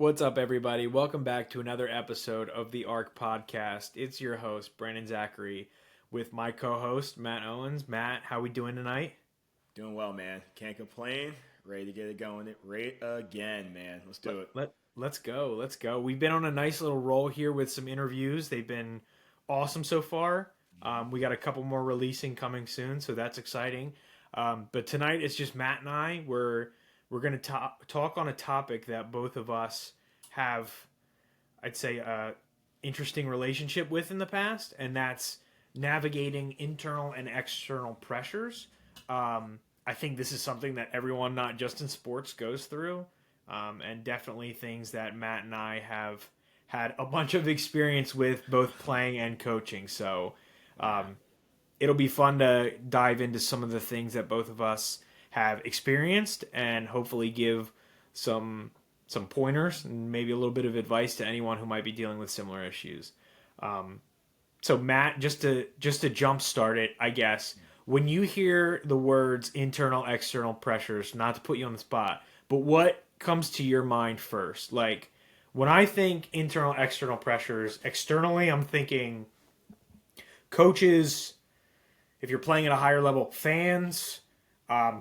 What's up, everybody? Welcome back to another episode of the ARC podcast. It's your host, Brandon Zachary, with my co-host, Matt Owens. Matt, how we doing tonight? Doing well, man. Can't complain. Ready to get it going right again, man. Let's do it. Let's go. Let's go. We've been on a nice little roll here with some interviews. They've been awesome so far. We got a couple more releasing coming soon, so that's exciting. But tonight it's just Matt and I. We're going to talk on a topic that both of us have, I'd say, a interesting relationship with in the past, and that's navigating internal and external pressures. I think this is something that everyone, not just in sports, goes through, and definitely things that Matt and I have had a bunch of experience with, both playing and coaching. So it'll be fun to dive into some of the things that both of us have experienced and hopefully give some pointers and maybe a little bit of advice to anyone who might be dealing with similar issues. So Matt, just to jump start it, I guess, when you hear the words internal, external pressures, not to put you on the spot, but what comes to your mind first? Like, when I think internal, external pressures, externally, I'm thinking coaches, if you're playing at a higher level, fans,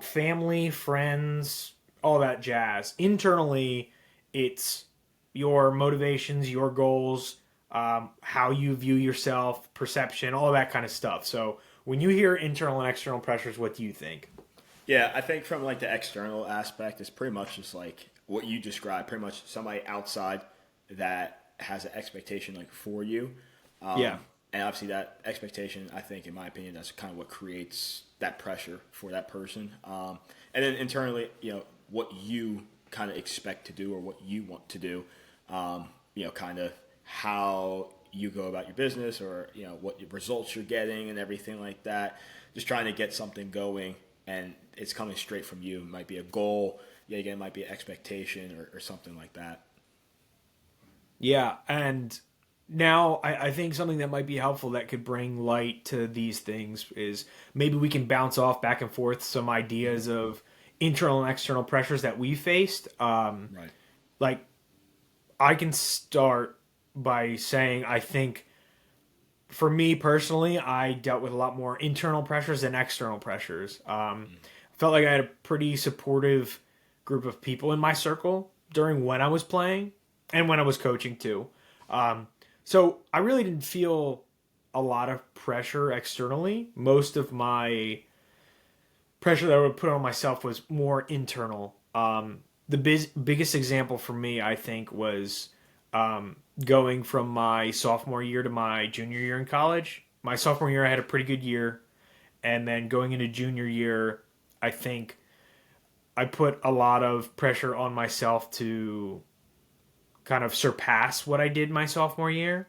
family, friends, all that jazz. Internally, it's your motivations, your goals, how you view yourself, perception, all that kind of stuff. So when you hear internal and external pressures, what do you think? Yeah, I think from like the external aspect, it's pretty much just like what you described. Pretty much somebody outside that has an expectation like for you. Yeah. And obviously that expectation, I think, in my opinion, that's kind of what creates that pressure for that person. And then internally, what you kind of expect to do or what you want to do, kind of how you go about your business or, what results you're getting and everything like that. Just trying to get something going and it's coming straight from you. It might be a goal. Yeah, again, it might be an expectation or something like that. Yeah. And now I think something that might be helpful that could bring light to these things is maybe we can bounce off back and forth some ideas of internal and external pressures that we faced. Right. Like, I can start by saying I think for me personally, I dealt with a lot more internal pressures than external pressures. Felt like I had a pretty supportive group of people in my circle during when I was playing and when I was coaching too. So I really didn't feel a lot of pressure externally. Most of my pressure that I would put on myself was more internal. The biggest example for me, I think, was going from my sophomore year to my junior year in college. My sophomore year, I had a pretty good year. And then going into junior year, I think I put a lot of pressure on myself to kind of surpass what I did my sophomore year.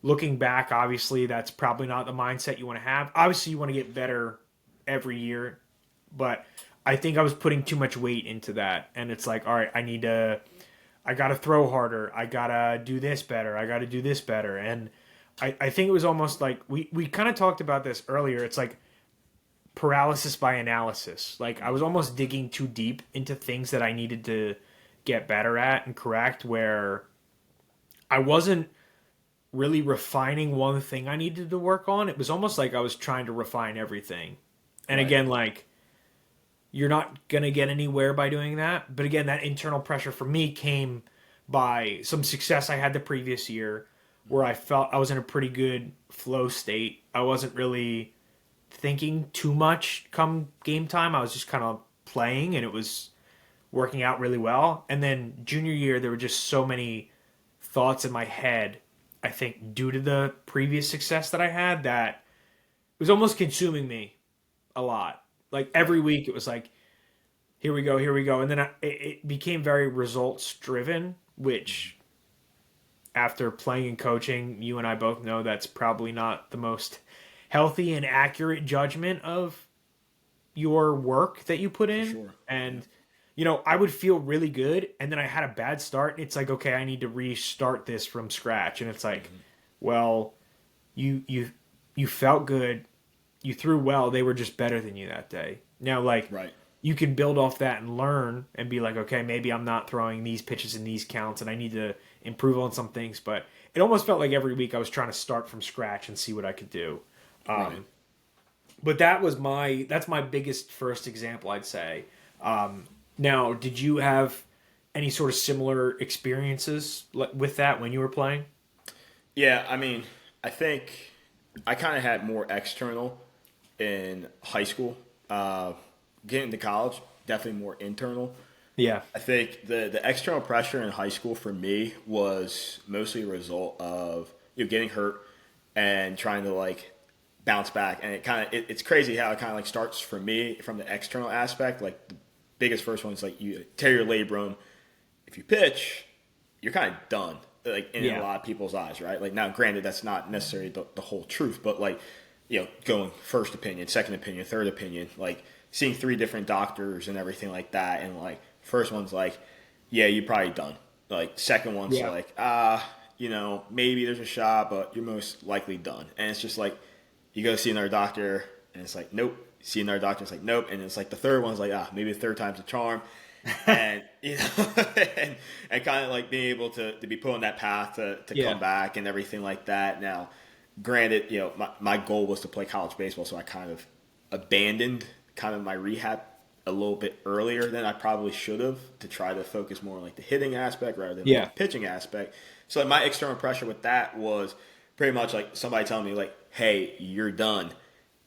Looking back, obviously, that's probably not the mindset you want to have. Obviously, you want to get better every year, but I think I was putting too much weight into that. And it's like, all right, I got to throw harder. I got to do this better. I got to do this better. And I think it was almost like we kind of talked about this earlier. It's like paralysis by analysis. Like, I was almost digging too deep into things that I needed to get better at and correct, where I wasn't really refining one thing I needed to work on. It was almost like I was trying to refine everything. And Right. again, like, you're not going to get anywhere by doing that. But again, that internal pressure for me came by some success I had the previous year where I felt I was in a pretty good flow state. I wasn't really thinking too much come game time. I was just kind of playing and it was working out really well. And then junior year, there were just so many thoughts in my head, I think, due to the previous success that I had, that it was almost consuming me a lot. Like, every week it was like, here we go, here we go. And then it became very results driven, which after playing and coaching, you and I both know that's probably not the most healthy and accurate judgment of your work that you put in. Sure. And I would feel really good, and then I had a bad start. And it's like, okay, I need to restart this from scratch. And it's like, well, you felt good, you threw well. They were just better than you that day. Now, like, Right. you can build off that and learn and be like, okay, maybe I'm not throwing these pitches in these counts and I need to improve on some things. But it almost felt like every week I was trying to start from scratch and see what I could do. Right. But that's my biggest first example, I'd say. Now, did you have any sort of similar experiences with that when you were playing? Yeah, I mean, I think I kind of had more external in high school. Getting to college, definitely more internal. Yeah. I think the external pressure in high school for me was mostly a result of getting hurt and trying to like bounce back. And it's crazy how it kind of like starts for me from the external aspect. Like the biggest first one is like you tear your labrum. If you pitch, you're kind of done. Like in a Yeah. lot of people's eyes, right? Like now, granted, that's not necessarily the whole truth, but like going first opinion, second opinion, third opinion, like seeing three different doctors and everything like that, and like first one's like, yeah, you're probably done. Like second one's Yeah. like, maybe there's a shot, but you're most likely done. And it's just like you go see another doctor, and it's like, nope. See another doctor, it's like, nope. And it's like the third one's like, maybe the third time's a charm. And and kind of like being able to be put on that path to Yeah. come back and everything like that. Now, granted, my goal was to play college baseball, so I kind of abandoned kind of my rehab a little bit earlier than I probably should have to try to focus more on like the hitting aspect rather than like Yeah. the pitching aspect. So like my external pressure with that was pretty much like somebody telling me like, "Hey, you're done,"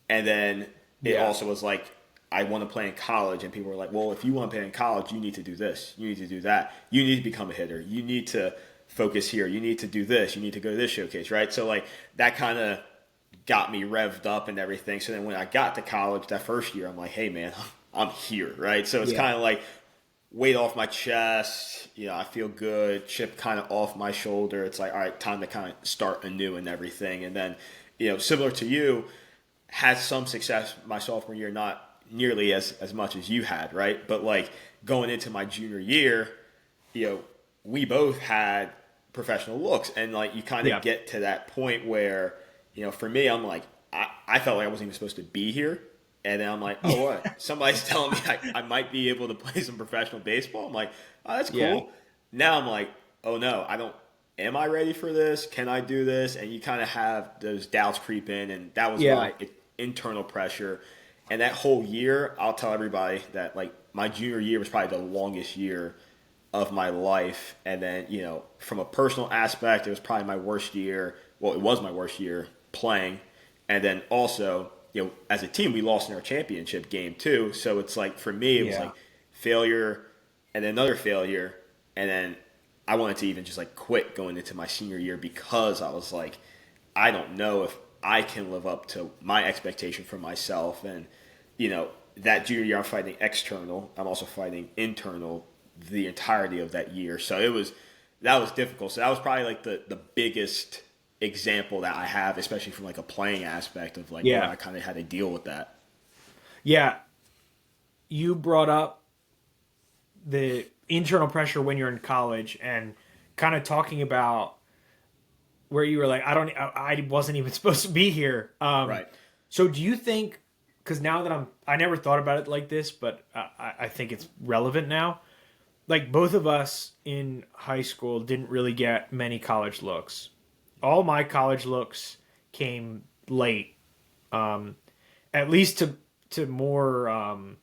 and then it Yeah. also was like I want to play in college, and people were like, "Well, if you want to play in college, you need to do this, you need to do that, you need to become a hitter, you need to focus here, you need to do this, you need to go to this showcase," right? So like that kind of got me revved up and everything. So then when I got to college that first year, I'm like, "Hey, man, I'm here," right? So it's Yeah. kind of like weight off my chest. I feel good. Chip kind of off my shoulder. It's like, all right, time to kind of start anew and everything. And then, similar to you, had some success my sophomore year, not nearly as much as you had, right? But like going into my junior year, we both had professional looks, and like you kind of Yeah. get to that point where, for me, I'm like, I felt like I wasn't even supposed to be here. And then I'm like, oh, what? Somebody's telling me I might be able to play some professional baseball. I'm like, oh, that's Yeah. cool. Now I'm like, oh no, I don't. Am I ready for this? Can I do this? And you kind of have those doubts creep in, and that was Yeah. my internal pressure. And that whole year, I'll tell everybody that like my junior year was probably the longest year of my life. And then, from a personal aspect, it was probably my worst year. Well, it was my worst year playing. And then also, as a team, we lost in our championship game too. So it's like, for me, it was Yeah. like failure and then another failure. And then I wanted to even just like quit going into my senior year because I was like, I don't know if I can live up to my expectation for myself. And, that junior year, I'm fighting external. I'm also fighting internal the entirety of that year. So that was difficult. So that was probably like the biggest example that I have, especially from like a playing aspect of like where Yeah. I kind of had to deal with that. Yeah. You brought up the internal pressure when you're in college and kind of talking about where you were like, I wasn't even supposed to be here. Right. So do you think, because now that I never thought about it like this, but I think it's relevant now. Like both of us in high school didn't really get many college looks. All my college looks came late, at least to more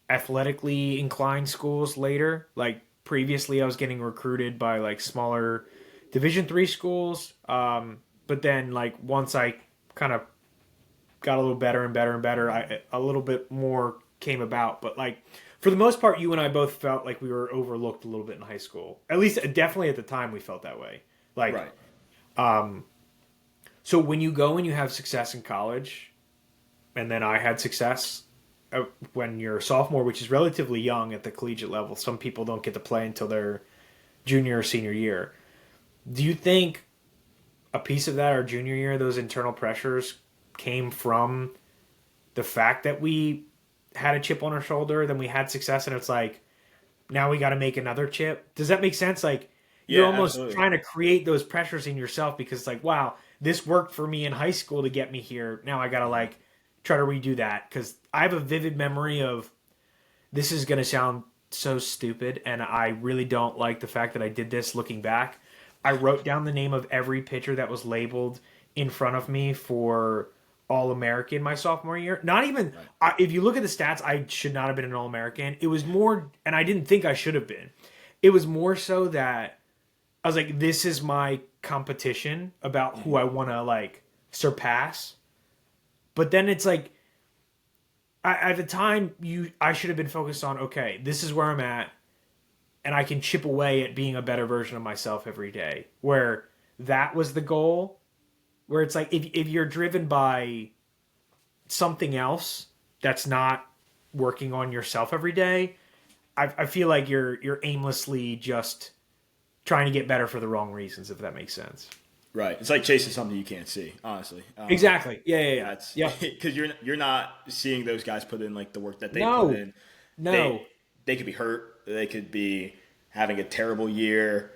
athletically inclined schools later. Like previously, I was getting recruited by like smaller Division 3 schools, but then like once I kind of got a little better and better and better, a little bit more came about. But like for the most part, you and I both felt like we were overlooked a little bit in high school. At least, definitely at the time, we felt that way. Like, Right. so when you go and you have success in college, and then I had success when you're a sophomore, which is relatively young at the collegiate level. Some people don't get to play until their junior or senior year. Do you think a piece of that, our junior year, those internal pressures came from the fact that we had a chip on our shoulder, then we had success, and it's like, now we got to make another chip? Does that make sense? Like, you're Yeah, almost absolutely. trying to create those pressures in yourself because it's like, wow, this worked for me in high school to get me here. Now I got to like try to redo that because I have a vivid memory of this is going to sound so stupid, and I really don't like the fact that I did this looking back. I wrote down the name of every pitcher that was labeled in front of me for All American my sophomore year. Not even, Right. if you look at the stats, I should not have been an All American. It was more, and I didn't think I should have been. It was more so that I was like, this is my competition about who I want to like surpass. But then it's like, at the time, I should have been focused on, okay, this is where I'm at, and I can chip away at being a better version of myself every day. Where that was the goal. Where it's like, if you're driven by something else that's not working on yourself every day, I feel like you're aimlessly just trying to get better for the wrong reasons, if that makes sense. Right. It's like chasing something you can't see, honestly. Exactly. Yeah, yeah, yeah. That's Yeah. because you're not seeing those guys put in like the work that they put No. in. No. They could be hurt. They could be having a terrible year.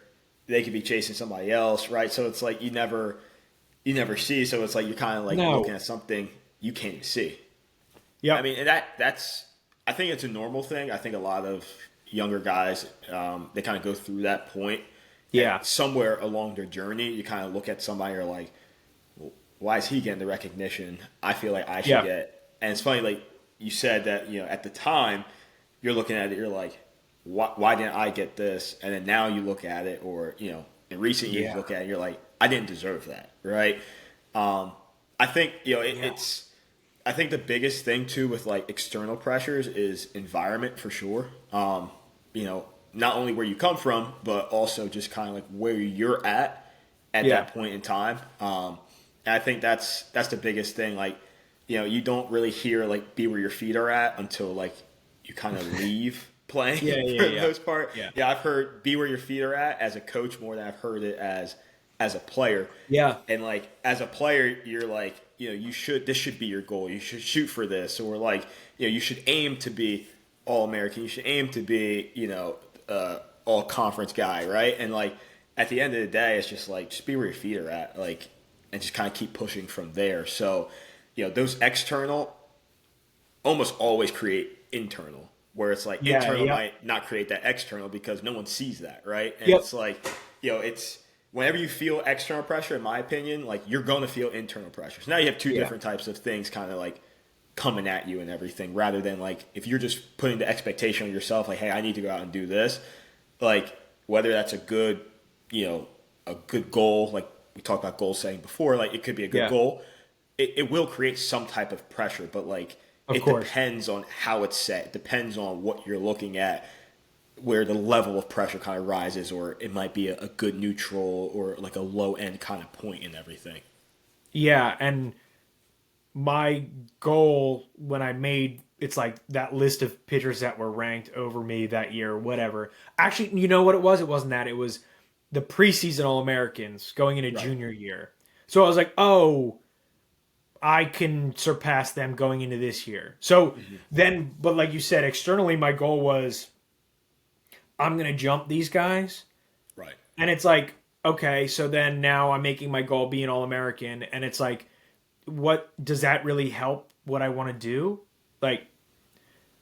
They could be chasing somebody else, right? So it's like you never see. So it's like you're kind of like No. looking at something you can't even see. Yeah. I mean, and that's I think it's a normal thing. I think a lot of younger guys they kind of go through that point. And Yeah. somewhere along their journey, you kind of look at somebody and you're like, well, why is he getting the recognition I feel like I should Yeah. get? And it's funny, like you said that at the time you're looking at it, you're like, why didn't I get this? And then now you look at it, or in recent years, Yeah. you look at it, you're like, I didn't deserve that, right? I think Yeah. it's. I think the biggest thing too with like external pressures is environment for sure. Not only where you come from, but also just kind of like where you're at Yeah. that point in time. And I think that's the biggest thing. Like, you don't really hear like be where your feet are at until like you kind of leave playing Yeah, yeah, for the yeah. most part. Yeah. Yeah, I've heard be where your feet are at as a coach more than I've heard it as a player. Yeah. And like as a player, you're like, this should be your goal. You should shoot for this, or like, you should aim to be All American. You should aim to be, all conference guy, right? And like at the end of the day, it's just like just be where your feet are at, like, and just kind of keep pushing from there. So, those external almost always create internal, where it's like Yeah. internal Yeah. might not create that external because no one sees that, right? And Yep. it's like, it's whenever you feel external pressure, in my opinion, like you're going to feel internal pressure. So now you have two Yeah. different types of things kind of like coming at you and everything, rather than like if you're just putting the expectation on yourself, like, hey, I need to go out and do this, like whether that's a good, a good goal, like we talked about goal setting before, like it could be a good Yeah. goal. It will create some type of pressure, but like Of it course. depends on how it's set. It depends on what you're looking at, where the level of pressure kind of rises, or it might be a good neutral or like a low end kind of point in everything. Yeah. And my goal when I made it's like that list of pitchers that were ranked over me that year, whatever. Actually, you know what it was? It wasn't that. It was the preseason All Americans going into Right. junior year. So I was like, oh, I can surpass them going into this year. So then, but like you said, externally, my goal was I'm going to jump these guys. Right. And it's like, okay, so then now I'm making my goal be an All American. And it's like, what does that really help what I want to do? Like,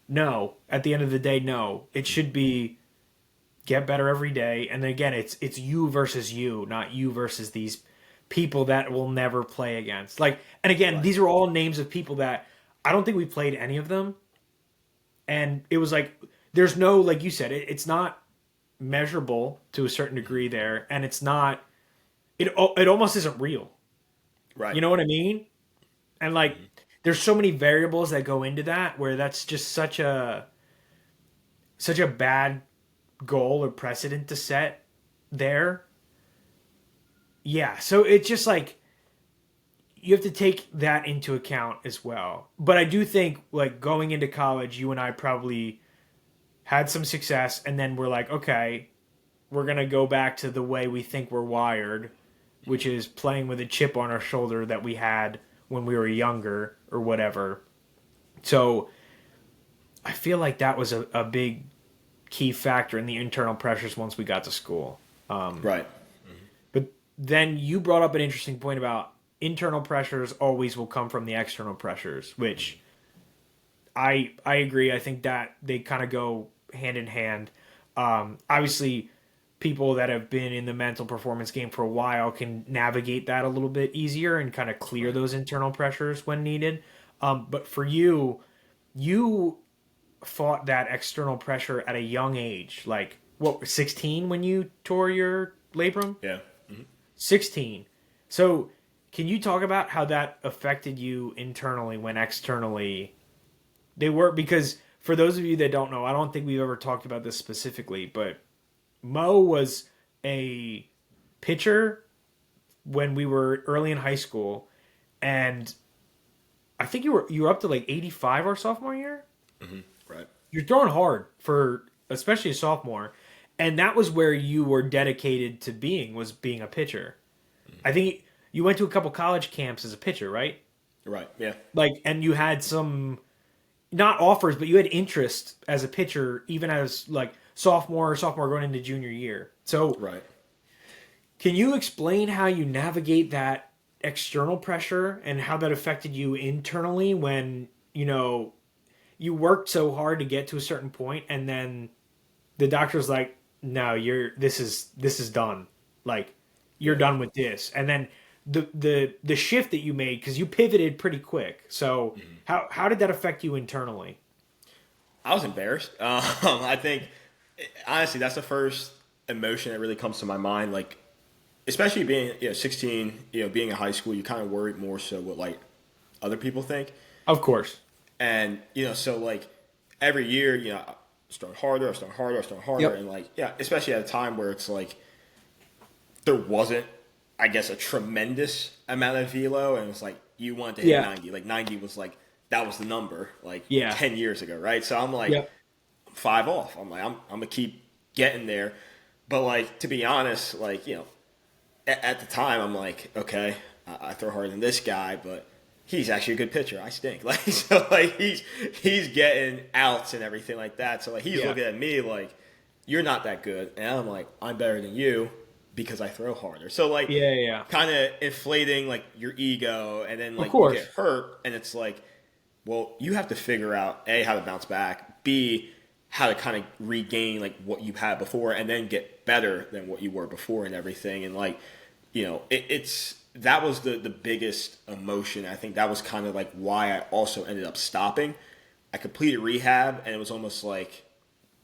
no. At the end of the day, no. It should be get better every day. And then again, it's you versus you, not you versus these people that will never play against. Like, and again, Right. these are all names of people that I don't think we played any of them. And it was like, there's no, like you said, it's not measurable to a certain degree there, and it's not. It almost isn't real. Right. You know what I mean? And like, there's so many variables that go into that where that's just such a bad goal or precedent to set there. Yeah, so it's just like you have to take that into account as well. But I do think like going into college, you and I probably had some success, and then we're like, okay, we're gonna go back to the way we think we're wired, which is playing with a chip on our shoulder that we had when we were younger or whatever. So I feel like that was a big key factor in the internal pressures once we got to school. Right. But then you brought up an interesting point about internal pressures always will come from the external pressures, which I agree. I think that they kind of go hand in hand. Obviously, people that have been in the mental performance game for a while can navigate that a little bit easier and kind of clear Right. those internal pressures when needed. But for you, you fought that external pressure at a young age. Like, what, 16 when you tore your labrum? Yeah. 16. So, can you talk about how that affected you internally when externally they were? Because for those of you that don't know, I don't think we've ever talked about this specifically, but Mo was a pitcher when we were early in high school, and I think you were up to like 85 our sophomore year. Right. You're throwing hard for especially a sophomore, and that was where you were dedicated to being a pitcher. I think you went to a couple college camps as a pitcher, right? Right. Yeah. Like, and you had some not offers, but you had interest as a pitcher even as like sophomore going into junior year. So, Right. can you explain how you navigate that external pressure and how that affected you internally when, you worked so hard to get to a certain point and then the doctor's like, "No, this is done. Like, you're Yeah. done with this." And then the shift that you made, cuz you pivoted pretty quick. So, how did that affect you internally? I was embarrassed. I think honestly that's the first emotion that really comes to my mind. Like, especially being 16, being in high school, you kind of worry more so what like other people think. Of course. And so like every year, I start harder, Yep. and like especially at a time where it's like there wasn't, I guess, a tremendous amount of velo, and it's like you wanted to hit Yeah. 90. Like 90 was like that was the number like Yeah. 10 years ago, right? So I'm like Yep. 5 off. I'm like I'm gonna keep getting there, but like to be honest, like at the time I'm like okay, I throw harder than this guy, but he's actually a good pitcher. I stink. Like so, like he's getting outs and everything like that. So like he's Yeah. looking at me like you're not that good, and I'm like I'm better than you because I throw harder. So like Yeah, yeah. kind of inflating like your ego, and then Of like you course. get hurt, and it's like, well, you have to figure out A, how to bounce back, B, how to kind of regain like what you had before, and then get better than what you were before and everything. And like it's that was the biggest emotion. I think that was kind of like why I also ended up stopping. I completed rehab, and it was almost like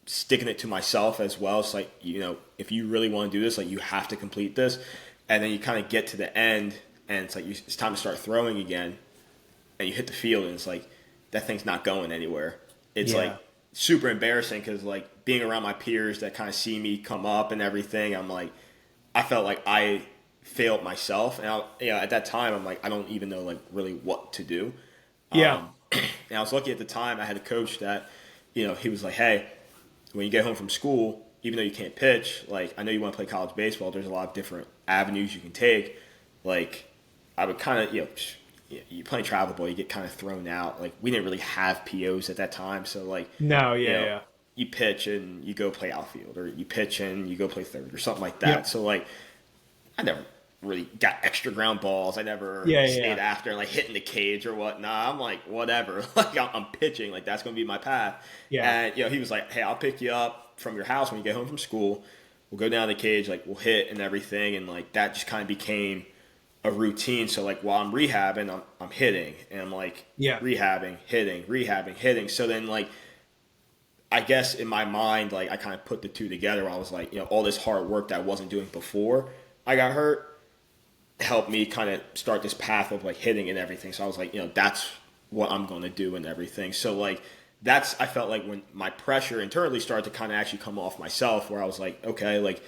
sticking it to myself as well. It's like, if you really want to do this, like you have to complete this. And then you kind of get to the end, and it's like it's time to start throwing again. And you hit the field, and it's like that thing's not going anywhere. It's Yeah. like super embarrassing because like being around my peers that kind of see me come up and everything, I'm like, I felt like I failed myself, and at that time I'm like I don't even know like really what to do. Yeah. And I was lucky at the time I had a coach that he was like, hey, when you get home from school, even though you can't pitch, like I know you want to play college baseball, there's a lot of different avenues you can take. Like I would kind of you play travel ball, you get kind of thrown out. Like we didn't really have POs at that time, so like No, you yeah, know yeah. you pitch and you go play outfield, or you pitch and you go play third, or something like that. Yep. So like I never really got extra ground balls. I never Yeah, stayed yeah. after and like hitting the cage or whatnot. I'm like, whatever. Like I'm pitching. Like that's gonna be my path. Yeah. And he was like, hey, I'll pick you up from your house when you get home from school. We'll go down to the cage. Like we'll hit and everything. And like that just kind of became a routine. So like while I'm rehabbing, I'm hitting, and I'm like Yeah. rehabbing, hitting. So then like I guess in my mind, like I kind of put the two together. Where I was like, all this hard work that I wasn't doing before I got hurt helped me kind of start this path of like hitting and everything. So I was like, that's what I'm going to do and everything. So like I felt like when my pressure internally started to kind of actually come off myself, where I was like, okay, like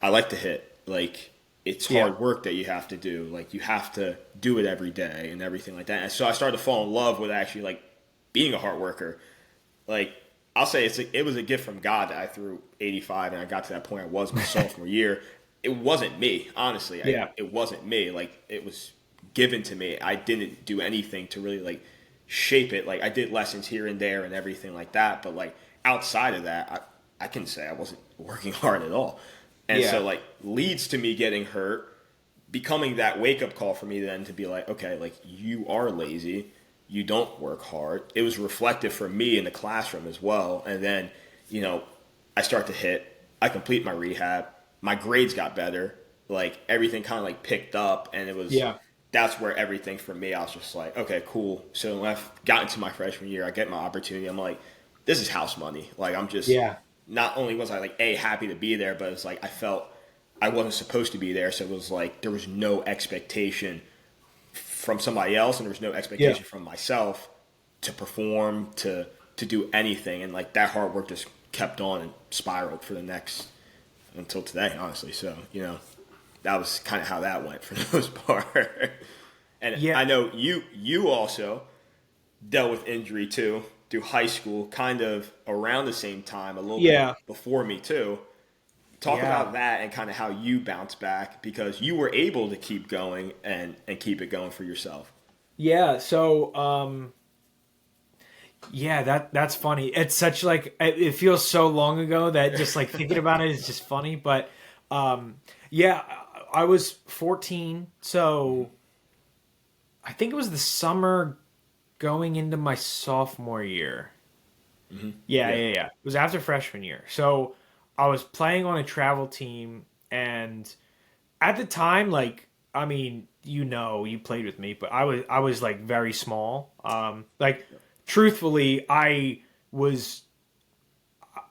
I like to hit. Like it's Yeah. hard work that you have to do. Like you have to do it every day and everything like that. And so I started to fall in love with actually like being a hard worker. Like I'll say it was a gift from God that I threw 85 and I got to that point I was my sophomore year. It wasn't me, honestly. Yeah. It wasn't me. Like it was given to me. I didn't do anything to really like shape it. Like I did lessons here and there and everything like that, but like outside of that, I can say I wasn't working hard at all. And Yeah. so like leads to me getting hurt, becoming that wake up call for me then to be like, okay, like you are lazy. you don't work hard. It was reflective for me in the classroom as well. And then, you know, I start to hit, I complete my rehab, my grades got better, like everything kind of like picked up, and it was Yeah. that's where everything for me, I was just like, okay, cool. So when I got into my freshman year, I get my opportunity. I'm like, this is house money. Like I'm just Yeah. not only was I like happy to be there, but it's like I felt I wasn't supposed to be there. So it was like there was no expectation from somebody else, and there was no Yeah. expectation from myself to perform to do anything. And like that hard work just kept on and spiraled for the next until today, honestly. So that was kind of how that went for the most part. And Yeah. I know you also dealt with injury too through high school, kind of around the same time, a little bit Yeah. before me too. Talk Yeah. about that and kind of how you bounced back because you were able to keep going and keep it going for yourself. Yeah. So, yeah, that's funny. It's such like it feels so long ago that just like thinking about it is just funny. But yeah, I was 14, so I think it was the summer going into my sophomore year. Yeah, Yeah. yeah, yeah. It was after freshman year. So I was playing on a travel team, and at the time, like, I mean, you played with me, but I was like very small. Like, truthfully, was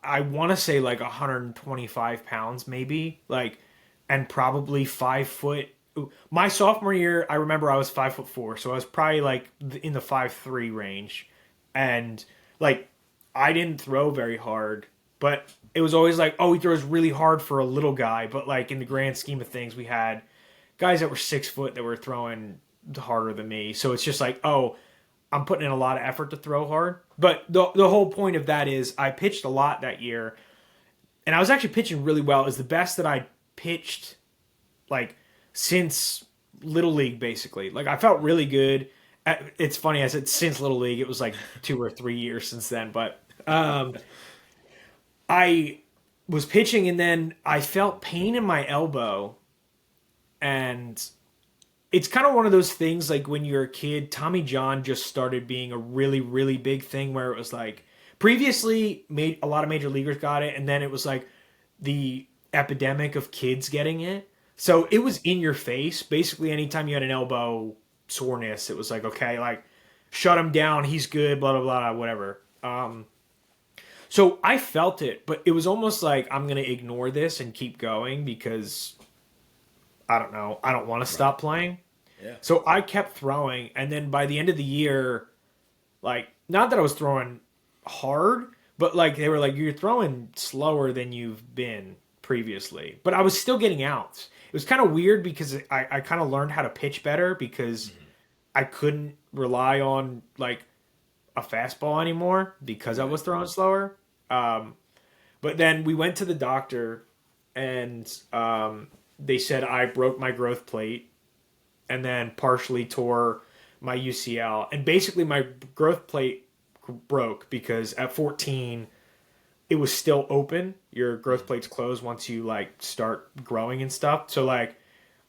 I want to say like 125 pounds, maybe, like, and probably 5 foot. My sophomore year, I remember I was 5'4", so I was probably like in the 5'3" range, and like I didn't throw very hard, but it was always like, oh, he throws really hard for a little guy, but like in the grand scheme of things, we had guys that were 6 foot that were throwing harder than me, so it's just like, oh, I'm putting in a lot of effort to throw hard. But the whole point of that is I pitched a lot that year, and I was actually pitching really well. It was the best that I pitched like since Little League, basically. Like I felt really good. It's funny, I said since Little League. It was like 2 or 3 years since then, but I was pitching, and then I felt pain in my elbow, and it's kind of one of those things like when you're a kid, Tommy John just started being a really, really big thing where it was like previously made a lot of major leaguers got it, and then it was like the epidemic of kids getting it. So it was in your face. Basically, anytime you had an elbow soreness, it was like, okay, like shut him down, he's good, blah blah blah, whatever. So I felt it, but it was almost like I'm gonna ignore this and keep going because I don't know, I don't want to Right. stop playing. Yeah. So I kept throwing, and then by the end of the year, like not that I was throwing hard, but like they were like you're throwing slower than you've been previously. But I was still getting outs. It was kind of weird because I kind of learned how to pitch better because I couldn't rely on like a fastball anymore because I Right. was throwing slower. But then we went to the doctor, and they said I broke my growth plate and then partially tore my UCL. And basically, my growth plate broke because at 14, it was still open. Your growth plate's closed once you like start growing and stuff. So like,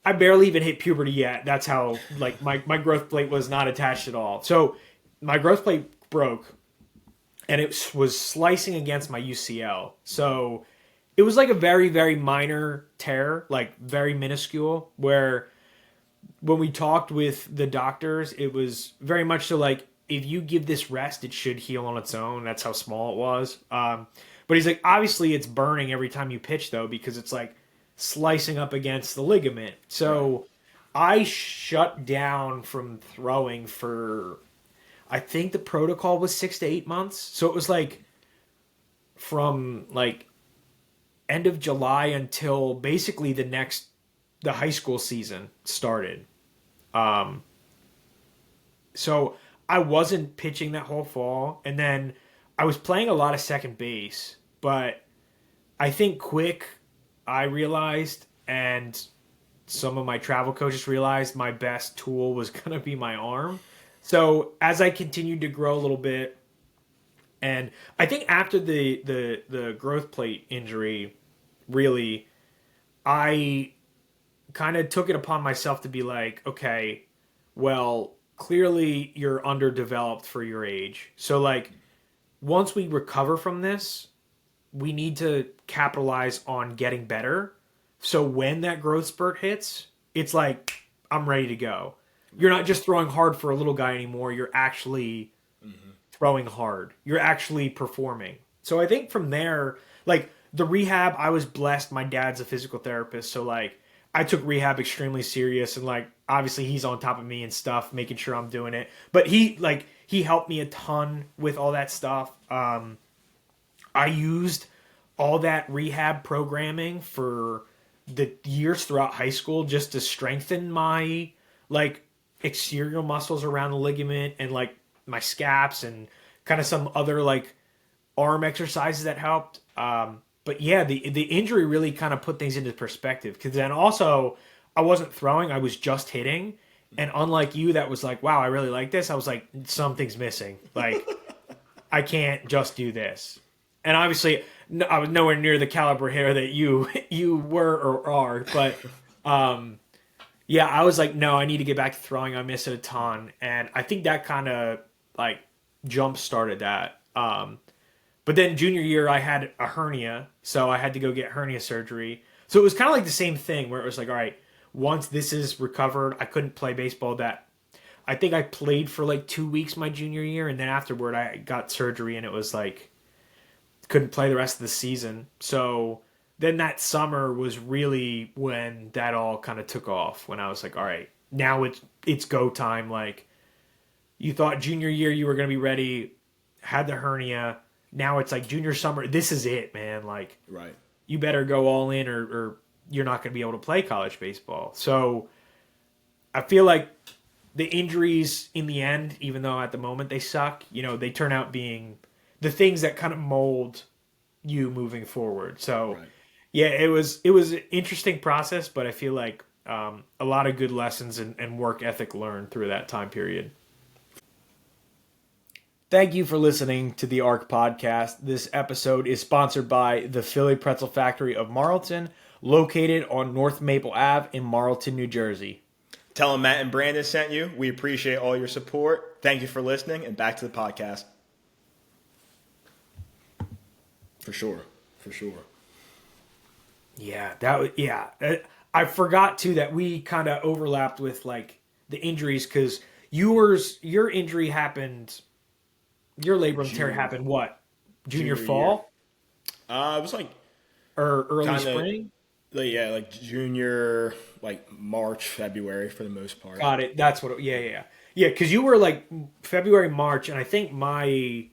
I barely even hit puberty yet. That's how like my growth plate was not attached at all. So my growth plate broke, and it was slicing against my UCL. So it was like a very very minor tear, like very minuscule, where when we talked with the doctors, it was very much so like if you give this rest, it should heal on its own. That's how small it was. But he's like, obviously, it's burning every time you pitch though because it's like slicing up against the ligament. Right. So I shut down from throwing for I think the protocol was 6 to 8 months. So it was like from like end of July until basically the high school season started. Um, so I wasn't pitching that whole fall, and then I was playing a lot of second base. But I think quick, I realized, and some of my travel coaches realized my best tool was gonna be my arm. So as I continued to grow a little bit, and I think after the growth plate injury, really, I kind of took it upon myself to be like, okay, well, clearly you're underdeveloped for your age. So like once we recover from this, we need to capitalize on getting better. So when that growth spurt hits, it's like I'm ready to go. You're not just throwing hard for a little guy anymore. You're actually throwing hard. You're actually performing. So I think from there, like the rehab, I was blessed. My dad's a physical therapist, so like I took rehab extremely serious, and like obviously he's on top of me and stuff, making sure I'm doing it. But he helped me a ton with all that stuff. I used all that rehab programming for the years throughout high school just to strengthen my like exterior muscles around the ligament and like my scaps and kind of some other like arm exercises that helped. But yeah, the injury really kind of put things into perspective because then also I wasn't throwing, I was just hitting. And unlike you, that was like, wow, I really like this. I was like, something's missing. Like, I can't just do this. And obviously, I was nowhere near the caliber hitter that you were or are. But yeah, I was like, no, I need to get back to throwing. I miss it a ton, and I think that kind of like jump started that. But then junior year, I had a hernia, so I had to go get hernia surgery. So it was kind of like the same thing where it was like, all right, once this is recovered, I couldn't play baseball. That I think I played for like 2 weeks my junior year, and then afterward I got surgery, and it was like couldn't play the rest of the season. So then that summer was really when that all kind of took off. When I was like, all right, now it's go time. Like you thought junior year you were going to be ready, had the hernia. Now it's like junior summer. This is it, man. Like, Right. you better go all in or you're not going to be able to play college baseball. So I feel like the injuries in the end, even though at the moment they suck, they turn out being the things that kind of mold you moving forward. So Right. yeah, it was an interesting process, but I feel like a lot of good lessons and work ethic learned through that time period. Thank you for listening to the ARC podcast. This episode is sponsored by the Philly Pretzel Factory of Marlton, located on North Maple Ave in Marlton, New Jersey. Tell them Matt and Brandon sent you. We appreciate all your support. Thank you for listening, and back to the podcast. For sure. For sure. Yeah, I forgot too that we kind of overlapped with like the injuries because your injury happened. Your labrum tear happened what? Junior fall? It was like Or early kinda, spring? like junior, like March, February for the most part. Got it. That's what yeah, because you were like February, March, and I think my